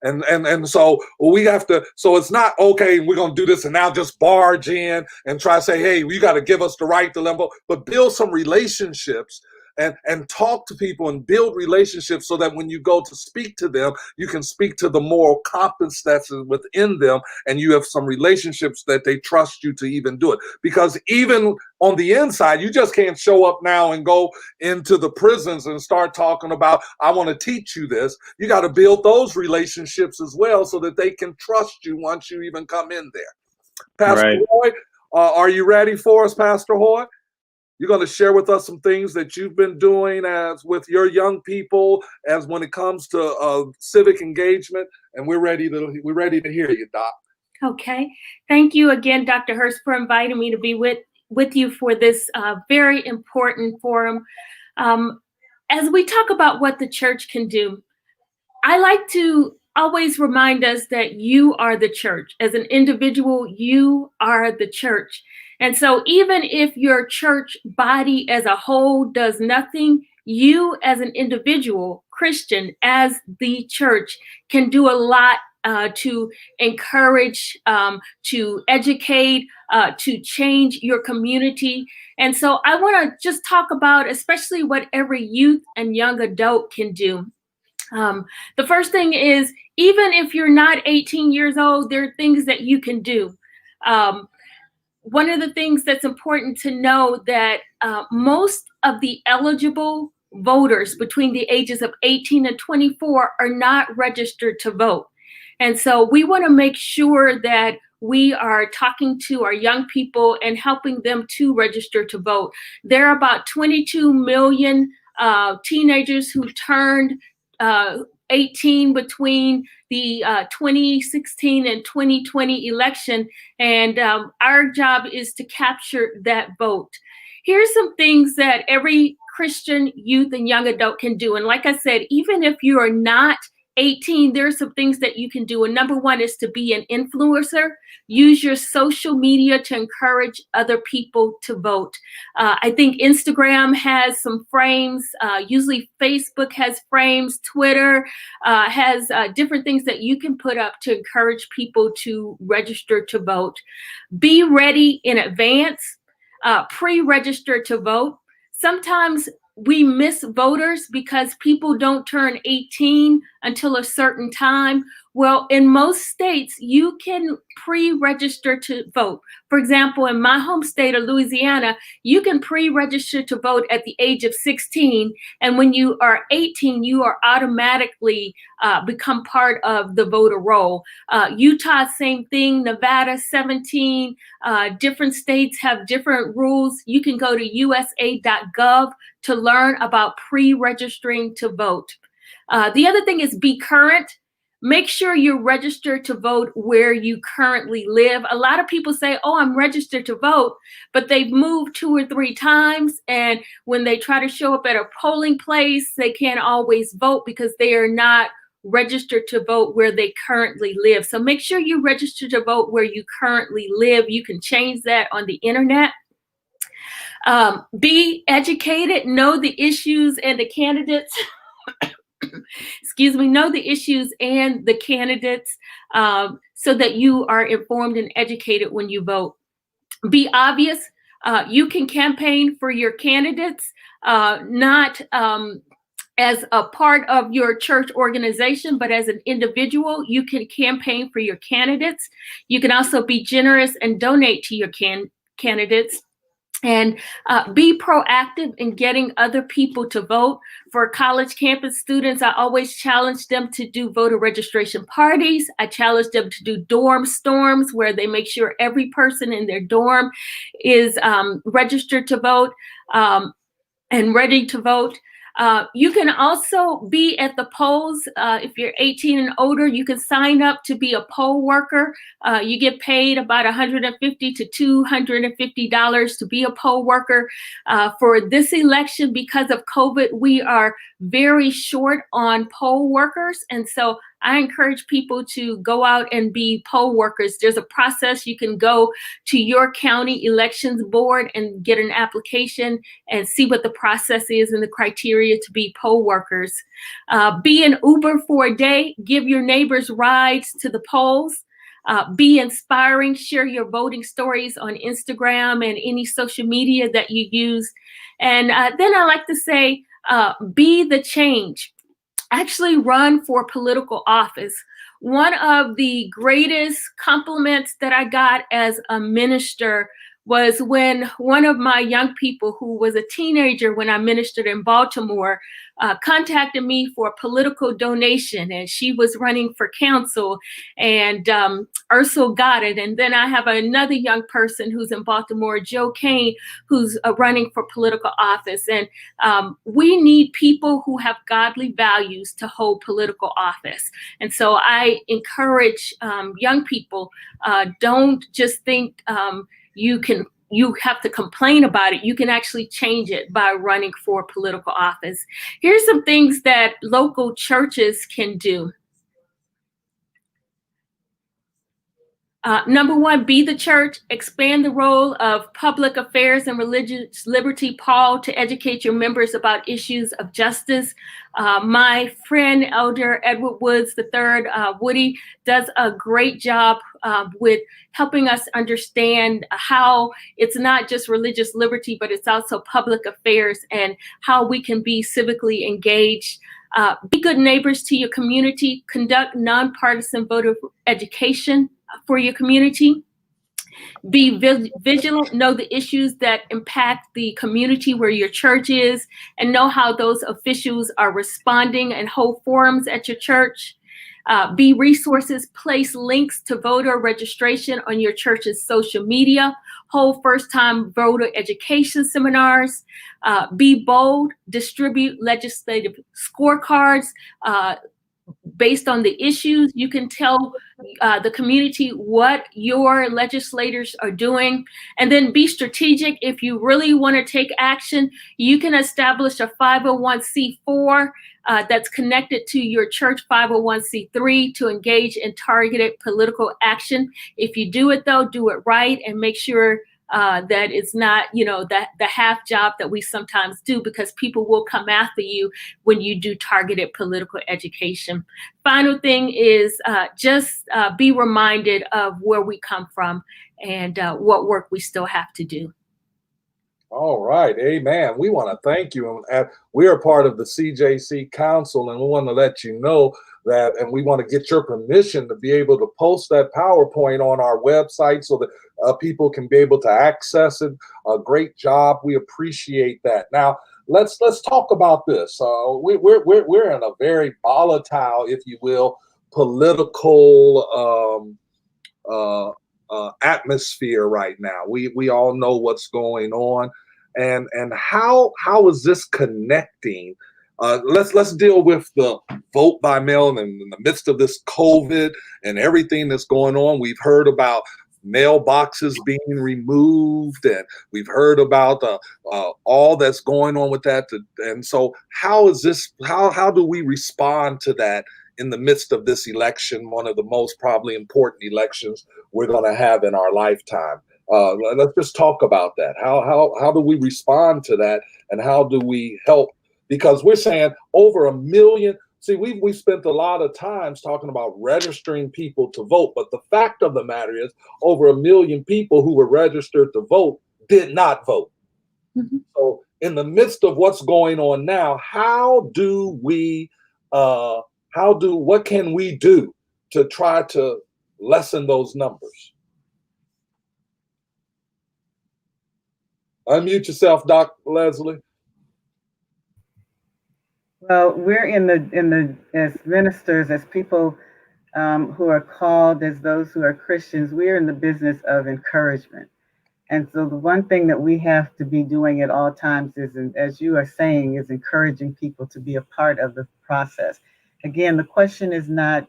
And so we have to, so it's not, okay, we're going to do this and now just barge in and try to say, hey, you got to give us the right to level, but build some relationships and talk to people and build relationships so that when you go to speak to them, you can speak to the moral compass that's within them, and you have some relationships that they trust you to even do it. Because even on the inside, you just can't show up now and go into the prisons and start talking about, I want to teach you this. You got to build those relationships as well so that they can trust you once you even come in there. Pastor Hoy, are you ready for us, Pastor Hoy? You're going to share with us some things that you've been doing as with your young people, as when it comes to civic engagement, and we're ready to hear you, Doc. Okay, thank you again, Dr. Hurst, for inviting me to be with you for this very important forum. As we talk about what the church can do, I like to always remind us that you are the church. As an individual, you are the church. And so even if your church body as a whole does nothing, you as an individual Christian, as the church, can do a lot to encourage, to educate, to change your community. And so I want to just talk about especially what every youth and young adult can do. The first thing is, even if you're not 18 years old, there are things that you can do. One of the things that's important to know that most of the eligible voters between the ages of 18 and 24 are not registered to vote. And so we want to make sure that we are talking to our young people and helping them to register to vote. There are about 22 million teenagers who turned 18 between the 2016 and 2020 election, and our job is to capture that vote. Here's some things that every Christian youth and young adult can do. And like I said, even if you are not 18, there are some things that you can do. And number one is to be an influencer. Use your social media to encourage other people to vote. I think Instagram has some frames. Usually Facebook has frames. Twitter has different things that you can put up to encourage people to register to vote. Be ready in advance. Pre-register to vote. Sometimes we miss voters because people don't turn 18 until a certain time. Well, in most states, you can pre-register to vote. For example, in my home state of Louisiana, you can pre-register to vote at the age of 16. And when you are 18, you are automatically become part of the voter roll. Utah, same thing. Nevada, 17. Different states have different rules. You can go to usa.gov to learn about pre-registering to vote. The other thing is be current. Make sure you're registered to vote where you currently live. A lot of people say, oh, I'm registered to vote, but they've moved 2 or 3 times. And when they try to show up at a polling place, they can't always vote because they are not registered to vote where they currently live. So make sure you register to vote where you currently live. You can change that on the internet. Be educated, know the issues and the candidates. Know the issues and the candidates so that you are informed and educated when you vote. Be obvious. You can campaign for your candidates, not as a part of your church organization, but as an individual, you can campaign for your candidates. You can also be generous and donate to your candidates. And be proactive in getting other people to vote. For college campus students, I always challenge them to do voter registration parties. I challenge them to do dorm storms where they make sure every person in their dorm is registered to vote and ready to vote. You can also be at the polls. If you're 18 and older, you can sign up to be a poll worker. You get paid about $150 to $250 to be a poll worker. For this election, because of COVID, we are very short on poll workers. And so I encourage people to go out and be poll workers. There's a process. You can go to your county elections board and get an application and see what the process is and the criteria to be poll workers. Be an Uber for a day. Give your neighbors rides to the polls. Be inspiring. Share your voting stories on Instagram and any social media that you use. And then I like to say, be the change. Actually run for political office. One of the greatest compliments that I got as a minister was when one of my young people who was a teenager when I ministered in Baltimore contacted me for a political donation, and she was running for council, and Ursula got it. And then I have another young person who's in Baltimore, Joe Kane, who's running for political office. And we need people who have godly values to hold political office. And so I encourage young people, don't just think you have to complain about it. You can actually change it by running for political office. Here's some things that local churches can do. Number one, be the church, expand the role of public affairs and religious liberty, Paul, to educate your members about issues of justice. My friend, Elder Edward Woods III, Woody, does a great job with helping us understand how it's not just religious liberty, but it's also public affairs and how we can be civically engaged. Be good neighbors to your community, conduct nonpartisan voter education for your community. Be vigilant, know the issues that impact the community where your church is, and know how those officials are responding, and hold forums at your church. Be resources, place links to voter registration on your church's social media, hold first-time voter education seminars, be bold, distribute legislative scorecards, based on the issues. You can tell the community what your legislators are doing, and then be strategic. If you really want to take action, you can establish a 501c4 that's connected to your church 501c3 to engage in targeted political action. If you do it, though, do it right and make sure that it's not, the half job that we sometimes do, because people will come after you when you do targeted political education. Final thing is just be reminded of where we come from and what work we still have to do. All right. Amen. We want to thank you. And we are part of the CJC Council, and we want to let you know that, and we want to get your permission to be able to post that PowerPoint on our website so that people can be able to access it. A great job. We appreciate that. Now, let's talk about this. We're in a very volatile, if you will, political atmosphere right now. We all know what's going on, and how is this connecting? Let's deal with the vote by mail, and in the midst of this COVID and everything that's going on. We've heard about mailboxes being removed, and we've heard about all that's going on with that. And so, how is this? How do we respond to that in the midst of this election, one of the most probably important elections we're going to have in our lifetime? Let's just talk about that. How do we respond to that, and how do we help? Because we're saying over 1 million. See, we spent a lot of times talking about registering people to vote, but the fact of the matter is over 1 million people who were registered to vote did not vote. Mm-hmm. So in the midst of what's going on now, what can we do to try to lessen those numbers? Unmute yourself, Dr. Leslie. Well, we're in the as ministers, as people who are called, as those who are Christians, we're in the business of encouragement. And so the one thing that we have to be doing at all times is, as you are saying, is encouraging people to be a part of the process. Again, the question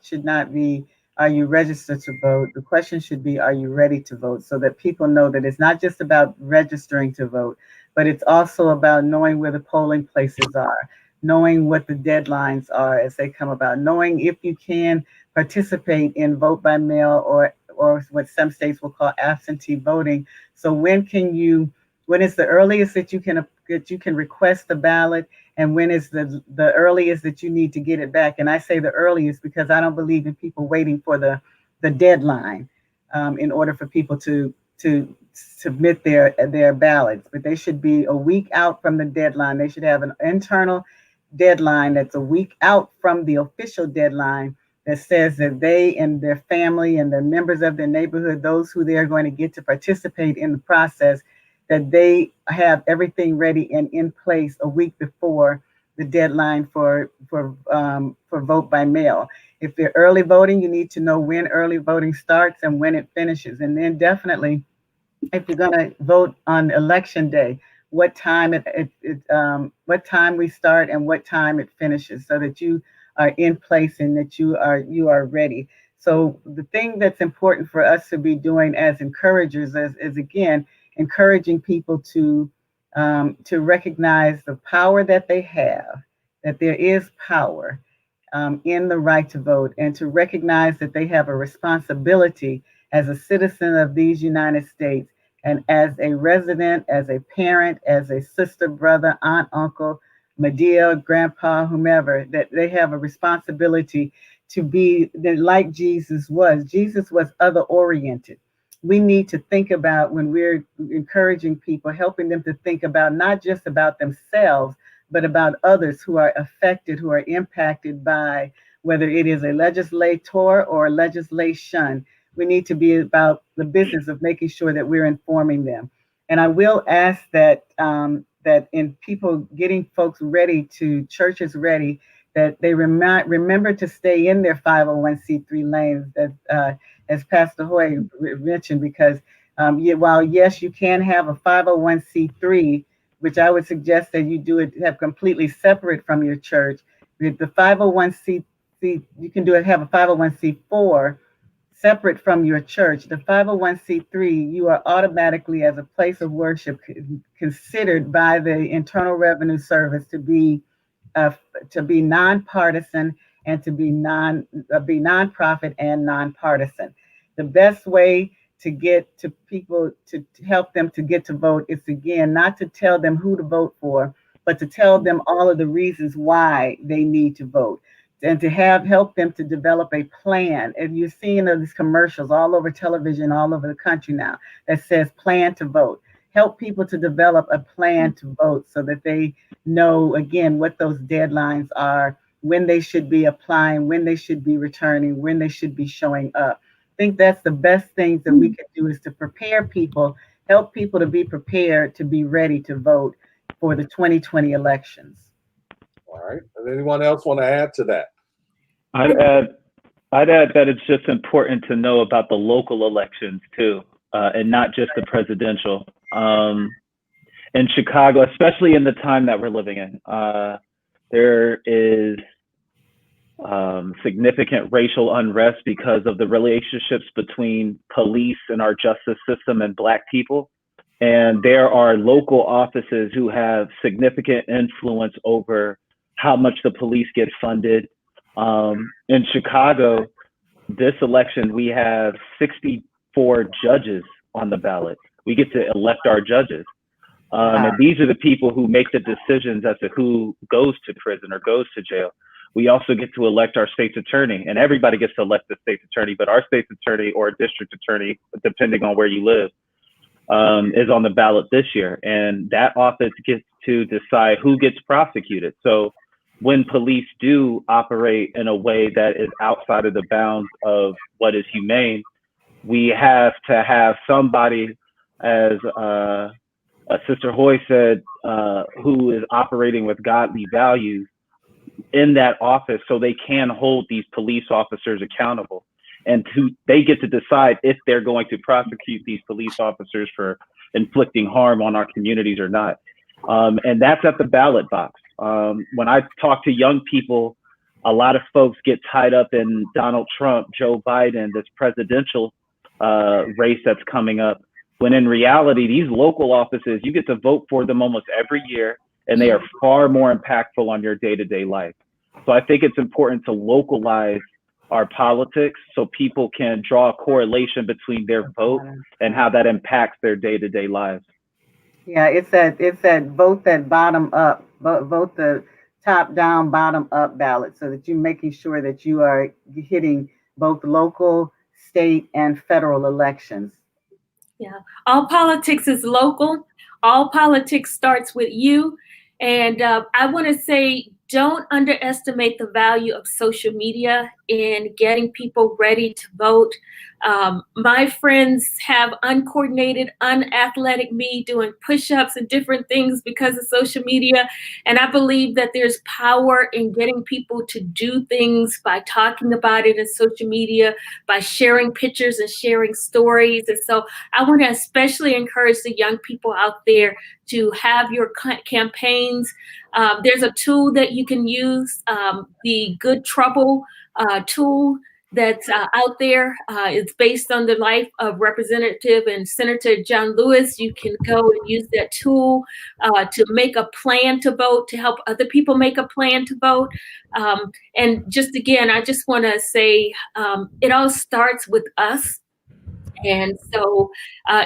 should not be, are you registered to vote? The question should be, are you ready to vote? So that people know that it's not just about registering to vote, but it's also about knowing where the polling places are, knowing what the deadlines are as they come about, knowing if you can participate in vote by mail or what some states will call absentee voting. So when is the earliest that you can request the ballot, and when is the earliest that you need to get it back? And I say the earliest because I don't believe in people waiting for the deadline in order for people to submit their ballots. But they should be a week out from the deadline. They should have an internal deadline that's a week out from the official deadline that says that they and their family and the members of their neighborhood, those who they are going to get to participate in the process, that they have everything ready and in place a week before the deadline for vote by mail. If they're early voting, you need to know when early voting starts and when it finishes. And then definitely, if you're going to vote on election day, what time what time we start and what time it finishes, so that you are in place and that you are ready. So the thing that's important for us to be doing as encouragers is again encouraging people to recognize the power that they have, that there is power in the right to vote, and to recognize that they have a responsibility as a citizen of these United States, and as a resident, as a parent, as a sister, brother, aunt, uncle, Medea, grandpa, whomever, that they have a responsibility to be like Jesus was. Jesus was other oriented. We need to think about, when we're encouraging people, helping them to think about not just about themselves, but about others who are affected, who are impacted by whether it is a legislator or a legislation. We need to be about the business of making sure that we're informing them. And I will ask that that in people getting folks ready to churches ready, that they remember to stay in their 501c3 lanes, that as Pastor Hoy mentioned, because while yes, you can have a 501c3, which I would suggest that you do it have completely separate from your church. The 501c, you can do it, have a 501c4 separate from your church. The 501c3, you are automatically, as a place of worship, considered by the Internal Revenue Service to be nonpartisan and to be nonprofit and nonpartisan. The best way to get to people, to help them to get to vote, is, again, not to tell them who to vote for, but to tell them all of the reasons why they need to vote, and to help them to develop a plan. And you're seeing these commercials all over television, all over the country now, that says plan to vote. Help people to develop a plan to vote so that they know, again, what those deadlines are, when they should be applying, when they should be returning, when they should be showing up. I think that's the best things that we can do, is to prepare people, help people to be prepared to be ready to vote for the 2020 elections. All right. Does anyone else want to add to that? I'd add that it's just important to know about the local elections too, and not just the presidential. In Chicago, especially in the time that we're living in, there is significant racial unrest because of the relationships between police and our justice system and Black people. And there are local offices who have significant influence over how much the police get funded. In Chicago, this election, we have 64 judges on the ballot. We get to elect our judges. And these are the people who make the decisions as to who goes to prison or goes to jail. We also get to elect our state's attorney, and everybody gets to elect the state's attorney, but our state's attorney or district attorney, depending on where you live, is on the ballot this year. And that office gets to decide who gets prosecuted. So when police do operate in a way that is outside of the bounds of what is humane, we have to have somebody, as Sister Hoy said, who is operating with godly values in that office, so they can hold these police officers accountable, and they get to decide if they're going to prosecute these police officers for inflicting harm on our communities or not. And that's at the ballot box. When I talk to young people, a lot of folks get tied up in Donald Trump, Joe Biden, this presidential race that's coming up, when in reality, these local offices, you get to vote for them almost every year, and they are far more impactful on your day-to-day life. So I think it's important to localize our politics so people can draw a correlation between their vote and how that impacts their day-to-day lives. Yeah, it's that vote that bottom up, vote the top down, bottom up ballot, so that you're making sure that you are hitting both local, state, and federal elections. Yeah, all politics is local. All politics starts with you. And I want to say, don't underestimate the value of social media in getting people ready to vote. My friends have uncoordinated, unathletic me doing push-ups and different things because of social media. And I believe that there's power in getting people to do things by talking about it in social media, by sharing pictures and sharing stories. And so I want to especially encourage the young people out there to have your campaigns. There's a tool that you can use, the Good Trouble tool that's out there. It's based on the life of Representative and Senator John Lewis. You can go and use that tool to make a plan to vote, to help other people make a plan to vote. And just again, I just want to say it all starts with us. And so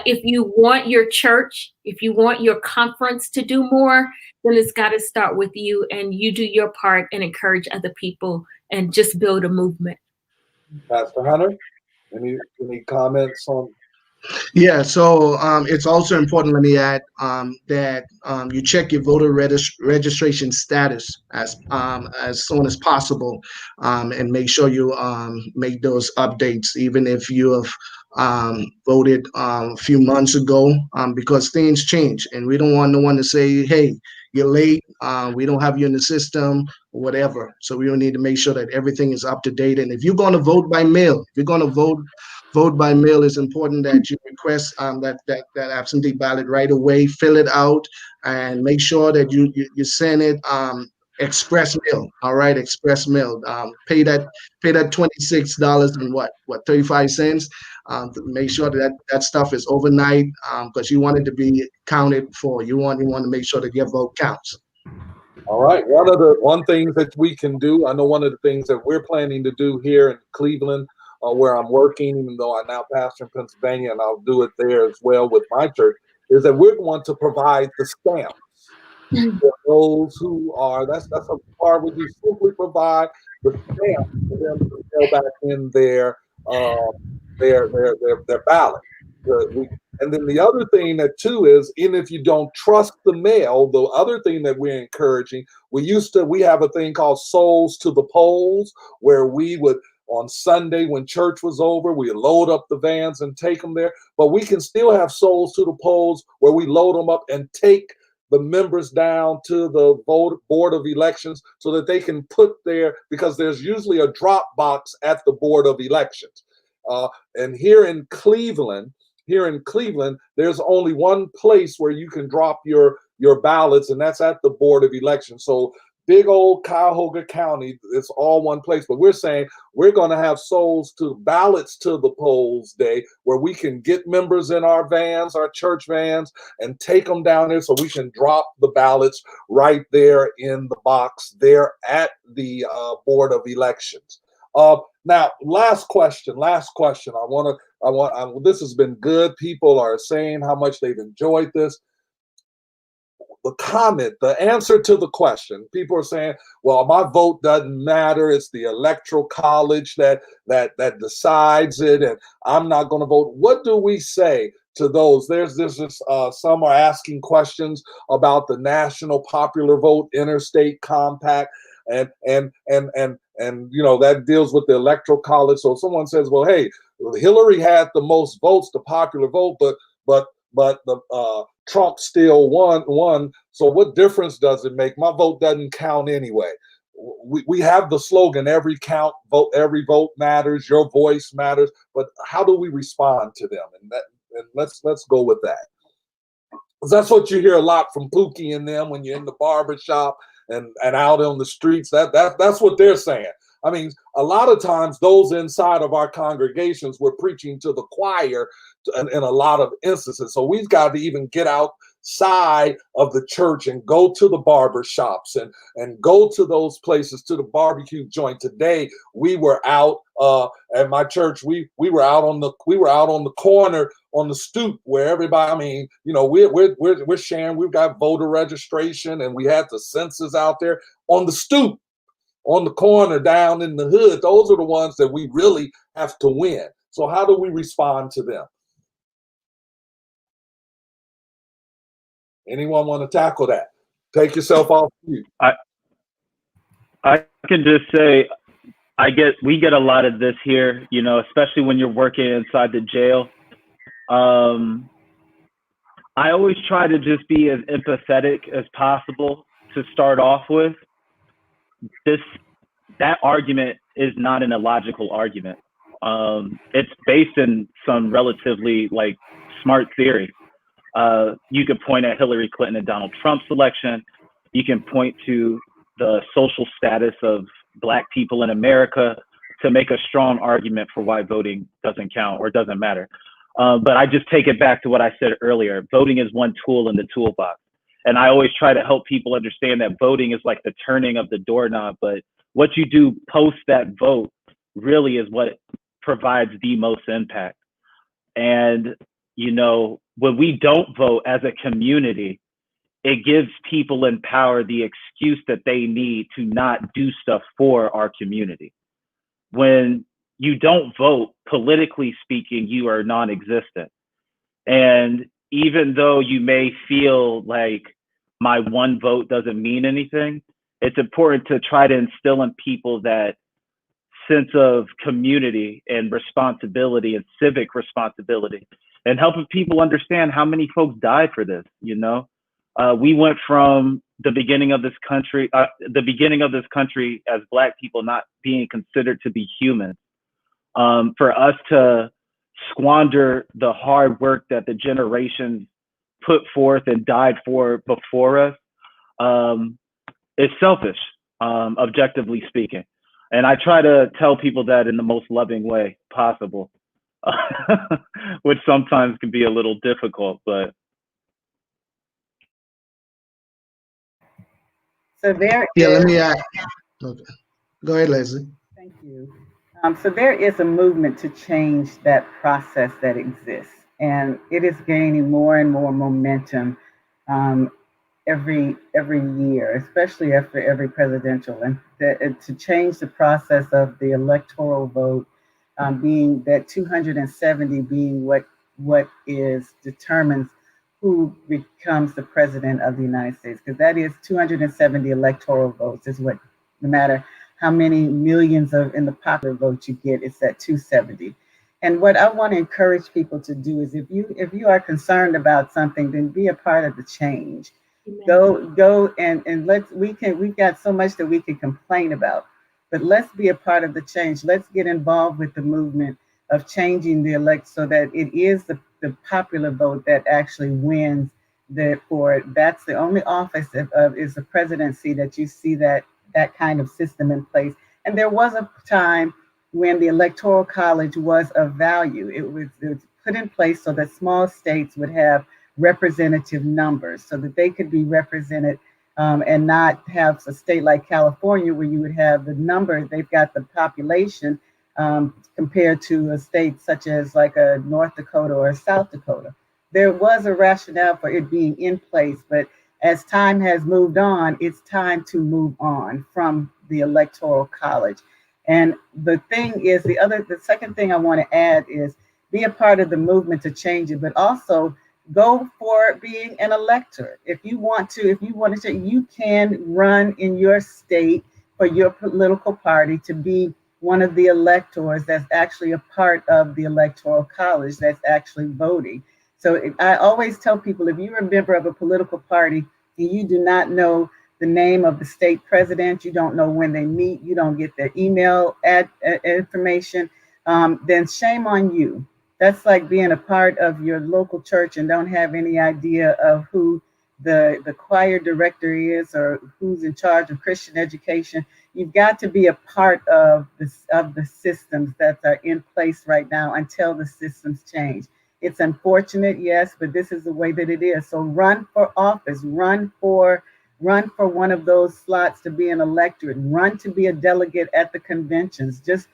if you want your church, if you want your conference to do more, then it's got to start with you, and you do your part and encourage other people and just build a movement. Pastor Hunter, any comments on? Yeah, so it's also important, let me add, that you check your voter registration status as soon as possible, and make sure you make those updates, even if you have voted a few months ago, because things change, and we don't want no one to say, hey, you're late, we don't have you in the system, or whatever. So we need to make sure that everything is up to date. And if you're going to vote by mail, if you're going to vote by mail, it's important that you request that absentee ballot right away, fill it out, and make sure that you send it express mail. All right, express mail. Pay that $26 and what 35 cents. To make sure that stuff is overnight, because you want it to be counted for. You want to make sure that your vote counts. All right. One thing that we can do, I know one of the things that we're planning to do here in Cleveland, where I'm working, even though I now pastor in Pennsylvania, and I'll do it there as well with my church, is that we're going to provide the stamps for those who are. That's a part we do. Simply provide the stamp for them to fill back in their ballot. And then the other thing that too is, even if you don't trust the mail, the other thing that we're encouraging, we have a thing called Souls to the Polls, where we would, on Sunday when church was over, we load up the vans and take them there. But we can still have Souls to the Polls where we load them up and take the members down to the Board of Elections so that they can put there, because there's usually a drop box at the Board of Elections. And here in Cleveland, there's only one place where you can drop your ballots, and that's at the Board of Elections. So big old Cuyahoga County, it's all one place. But we're saying we're going to have ballots to the polls day, where we can get members in our vans, our church vans, and take them down there so we can drop the ballots right there in the box there at the Board of Elections. Now, last question. This has been good. People are saying how much they've enjoyed this. The answer to the question, people are saying, well, my vote doesn't matter. It's the electoral college that decides it, and I'm not going to vote. What do we say to those? Some are asking questions about the National Popular Vote Interstate Compact, and that deals with the electoral college. So someone says, well, hey, Hillary had the most votes, the popular vote, but the Trump still won. So what difference does it make? My vote doesn't count anyway. We have the slogan, every vote matters, your voice matters. But how do we respond to them? And let's go with that. That's what you hear a lot from Pookie and them when you're in the barber shop and out on the streets. That's what they're saying. I mean, a lot of times those inside of our congregations were preaching to the choir in a lot of instances. So we've got to even get outside of the church and go to the barber shops and go to those places, to the barbecue joint. Today we were out at my church. We were out on the corner on the stoop where everybody. I mean, we're sharing. We've got voter registration, and we had the census out there on the stoop, on the corner, down in the hood. Those are the ones that we really have to win. So how do we respond to them? Anyone want to tackle that? Take yourself off mute. I can just say, we get a lot of this here, especially when you're working inside the jail. I always try to just be as empathetic as possible to start off with. That argument is not an illogical argument. It's based in some relatively smart theory. You could point at Hillary Clinton and Donald Trump's election. You can point to the social status of Black people in America to make a strong argument for why voting doesn't count or doesn't matter. But I just take it back to what I said earlier. Voting is one tool in the toolbox. And I always try to help people understand that voting is like the turning of the doorknob, but what you do post that vote really is what provides the most impact. And, when we don't vote as a community, it gives people in power the excuse that they need to not do stuff for our community. When you don't vote, politically speaking, you are non-existent. And even though you may feel like my one vote doesn't mean anything, it's important to try to instill in people that sense of community and responsibility and civic responsibility, and helping people understand how many folks died for this. We went from the beginning of this country as Black people not being considered to be human, for us to squander the hard work that the generations put forth and died for before us, is selfish, objectively speaking. And I try to tell people that in the most loving way possible, which sometimes can be a little difficult, but. So there Yeah, is, let me add. Okay. Go ahead, Leslie. thank you. So there is a movement to change that process that exists, and it is gaining more and more momentum um, every year, especially after every presidential, and to change the process of the electoral vote, being that 270 being what is determines who becomes the president of the United States, because that is 270 electoral votes is what, no matter how many millions of in the popular vote you get, it's at 270. And what I want to encourage people to do is, if you are concerned about something, then be a part of the change. Go and we've got so much that we can complain about, but let's be a part of the change. Let's get involved with the movement of changing the elect so that it is the popular vote that actually wins. That's the only office is the presidency that you see that kind of system in place. And there was a time when the Electoral College was of value. It was put in place so that small states would have representative numbers so that they could be represented, and not have a state like California where you would have the number, they've got the population compared to a state such as like a North Dakota or a South Dakota. There was a rationale for it being in place, but as time has moved on, it's time to move on from the Electoral College. And the thing is, the second thing I want to add is be a part of the movement to change it, but also go for being an elector. If you want to, you can run in your state for your political party to be one of the electors that's actually a part of the Electoral College that's actually voting. So I always tell people, if you're a member of a political party and you do not know the name of the state president, you don't know when they meet, you don't get their email information, then shame on you. That's like being a part of your local church and don't have any idea of who the choir director is or who's in charge of Christian education. You've got to be a part of the systems that are in place right now until the systems change. It's unfortunate, yes, but this is the way that it is. So run for office, run for one of those slots to be an electorate, run to be a delegate at the conventions. Just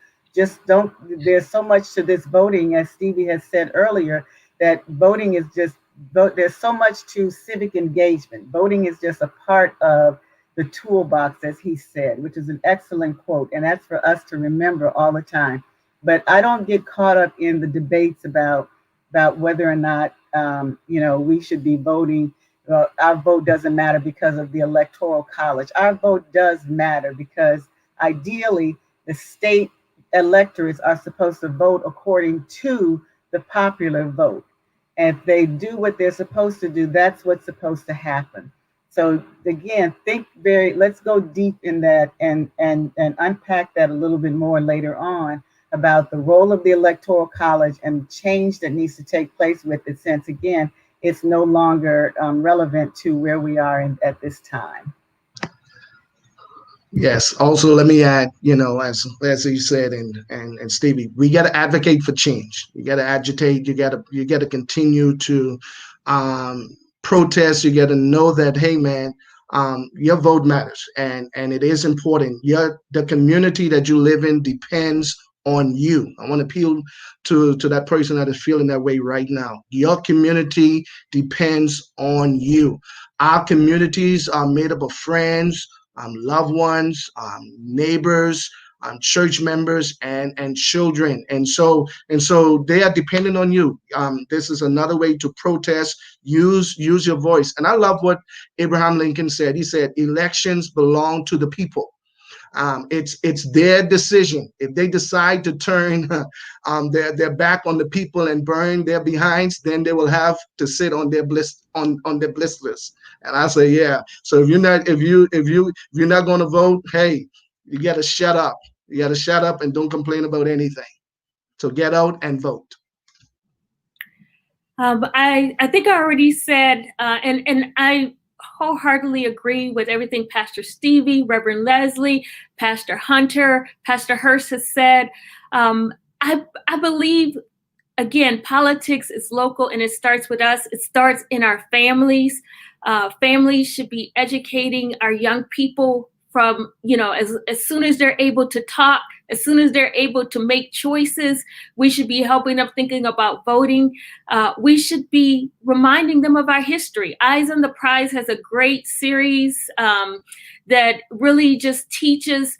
don't, there's so much to this voting, as Stevie has said earlier, that voting is just, there's so much to civic engagement. Voting is just a part of the toolbox, as he said, which is an excellent quote. And that's for us to remember all the time. But I don't get caught up in the debates about whether or not, we should be voting. Our vote doesn't matter because of the Electoral College. Our vote does matter because ideally the state electors are supposed to vote according to the popular vote. And if they do what they're supposed to do, that's what's supposed to happen. So again, let's go deep in that and unpack that a little bit more later on about the role of the Electoral College and change that needs to take place with it, since again, it's no longer relevant to where we are at this time. Yes. Also, let me add, as you said, and Stevie, we got to advocate for change. You got to agitate. You got to continue to protest. You got to know that, hey, man, your vote matters, and it is important. The community that you live in depends on you. I want to appeal to that person that is feeling that way right now. Your community depends on you. Our communities are made up of friends, loved ones, neighbors, church members, and children, and so they are dependent on you. This is another way to protest. Use your voice. And I love what Abraham Lincoln said. He said, "Elections belong to the people." It's their decision. If they decide to turn their back on the people and burn their behinds, then they will have to sit on their bliss list. And I say, yeah. So if you're not going to vote, hey, you got to shut up. You got to shut up and don't complain about anything. So get out and vote. I think I already said, and I wholeheartedly agree with everything Pastor Stevie, Reverend Leslie, Pastor Hunter, Pastor Hurst has said. I believe, again, politics is local and it starts with us. It starts in our families. Families should be educating our young people from, as soon as they're able to talk, as soon as they're able to make choices. We should be helping them thinking about voting. We should be reminding them of our history. Eyes on the Prize has a great series that really just teaches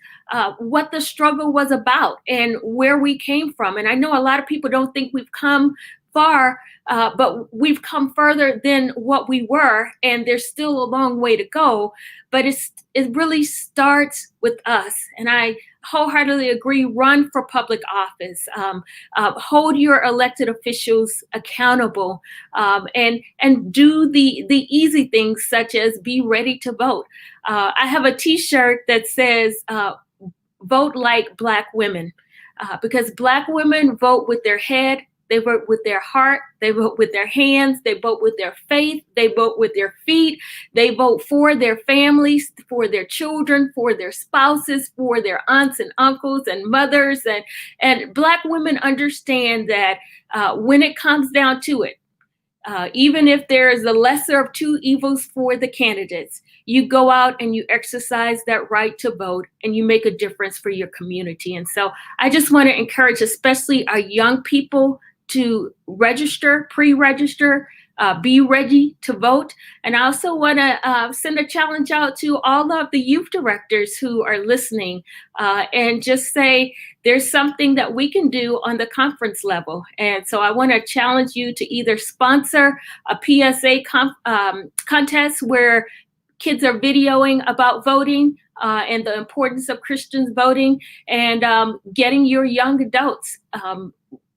what the struggle was about and where we came from. And I know a lot of people don't think we've come far, but we've come further than what we were, and there's still a long way to go. But it really starts with us. And I wholeheartedly agree, run for public office, hold your elected officials accountable, and do the easy things such as be ready to vote. I have a t-shirt that says, vote like Black women, because Black women vote with their head, they vote with their heart, they vote with their hands, they vote with their faith, they vote with their feet, they vote for their families, for their children, for their spouses, for their aunts and uncles and mothers. And Black women understand that when it comes down to it, even if there is the lesser of two evils for the candidates, you go out and you exercise that right to vote and you make a difference for your community. And so I just want to encourage, especially our young people, to register, pre-register, be ready to vote. And I also want to send a challenge out to all of the youth directors who are listening, and just say there's something that we can do on the conference level. And so I want to challenge you to either sponsor a PSA contest where kids are videoing about voting and the importance of Christians voting, and getting your young adults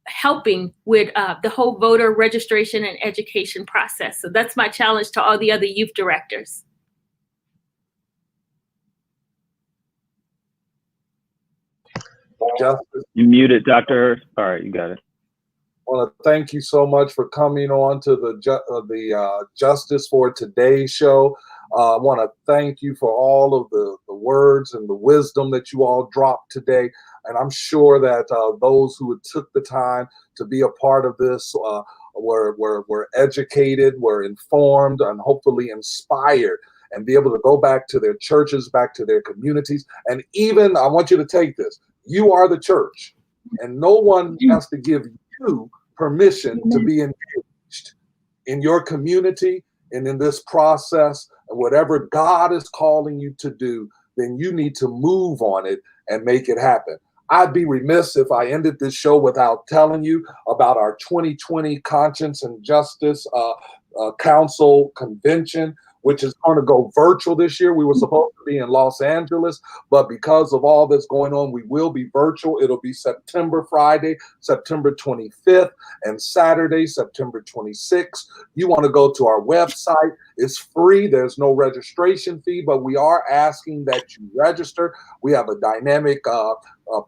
helping with the whole voter registration and education process. So that's my challenge to all the other youth directors. Justice. You muted, Dr. All right, you got it. I want to thank you so much for coming on to the Justice for Today show. I want to thank you for all of the words and the wisdom that you all dropped today. And I'm sure that those who took the time to be a part of this were educated, were informed, and hopefully inspired, and be able to go back to their churches, back to their communities. And even, I want you to take this, you are the church, and no one has to give you permission to be engaged in your community and in this process. And whatever God is calling you to do, then you need to move on it and make it happen. I'd be remiss if I ended this show without telling you about our 2020 Conscience and Justice Council Convention, which is going to go virtual this year. We were supposed to be in Los Angeles, but because of all that's going on, we will be virtual. It'll be Friday, September 25th, and Saturday, September 26th. You want to go to our website. It's free. There's no registration fee, but we are asking that you register. We have a dynamic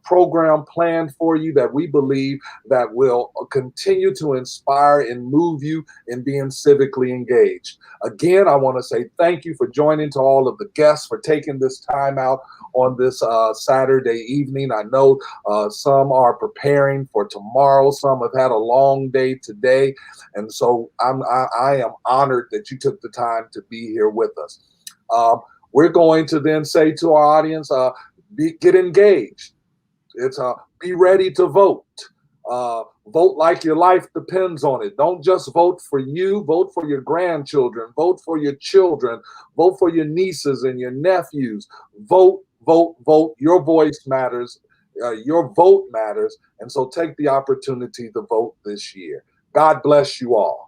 program planned for you that we believe that will continue to inspire and move you in being civically engaged. Again, I want to say thank you for joining, to all of the guests for taking this time out on this Saturday evening. I know some are preparing for tomorrow. Some have had a long day today. And so I am honored that you took the time to be here with us. We're going to then say to our audience, get engaged. It's Be ready to vote. Vote like your life depends on it. Don't just vote for you, vote for your grandchildren, vote for your children, vote for your nieces and your nephews. Vote, vote, vote. Your voice matters. Your vote matters. And so take the opportunity to vote this year. God bless you all.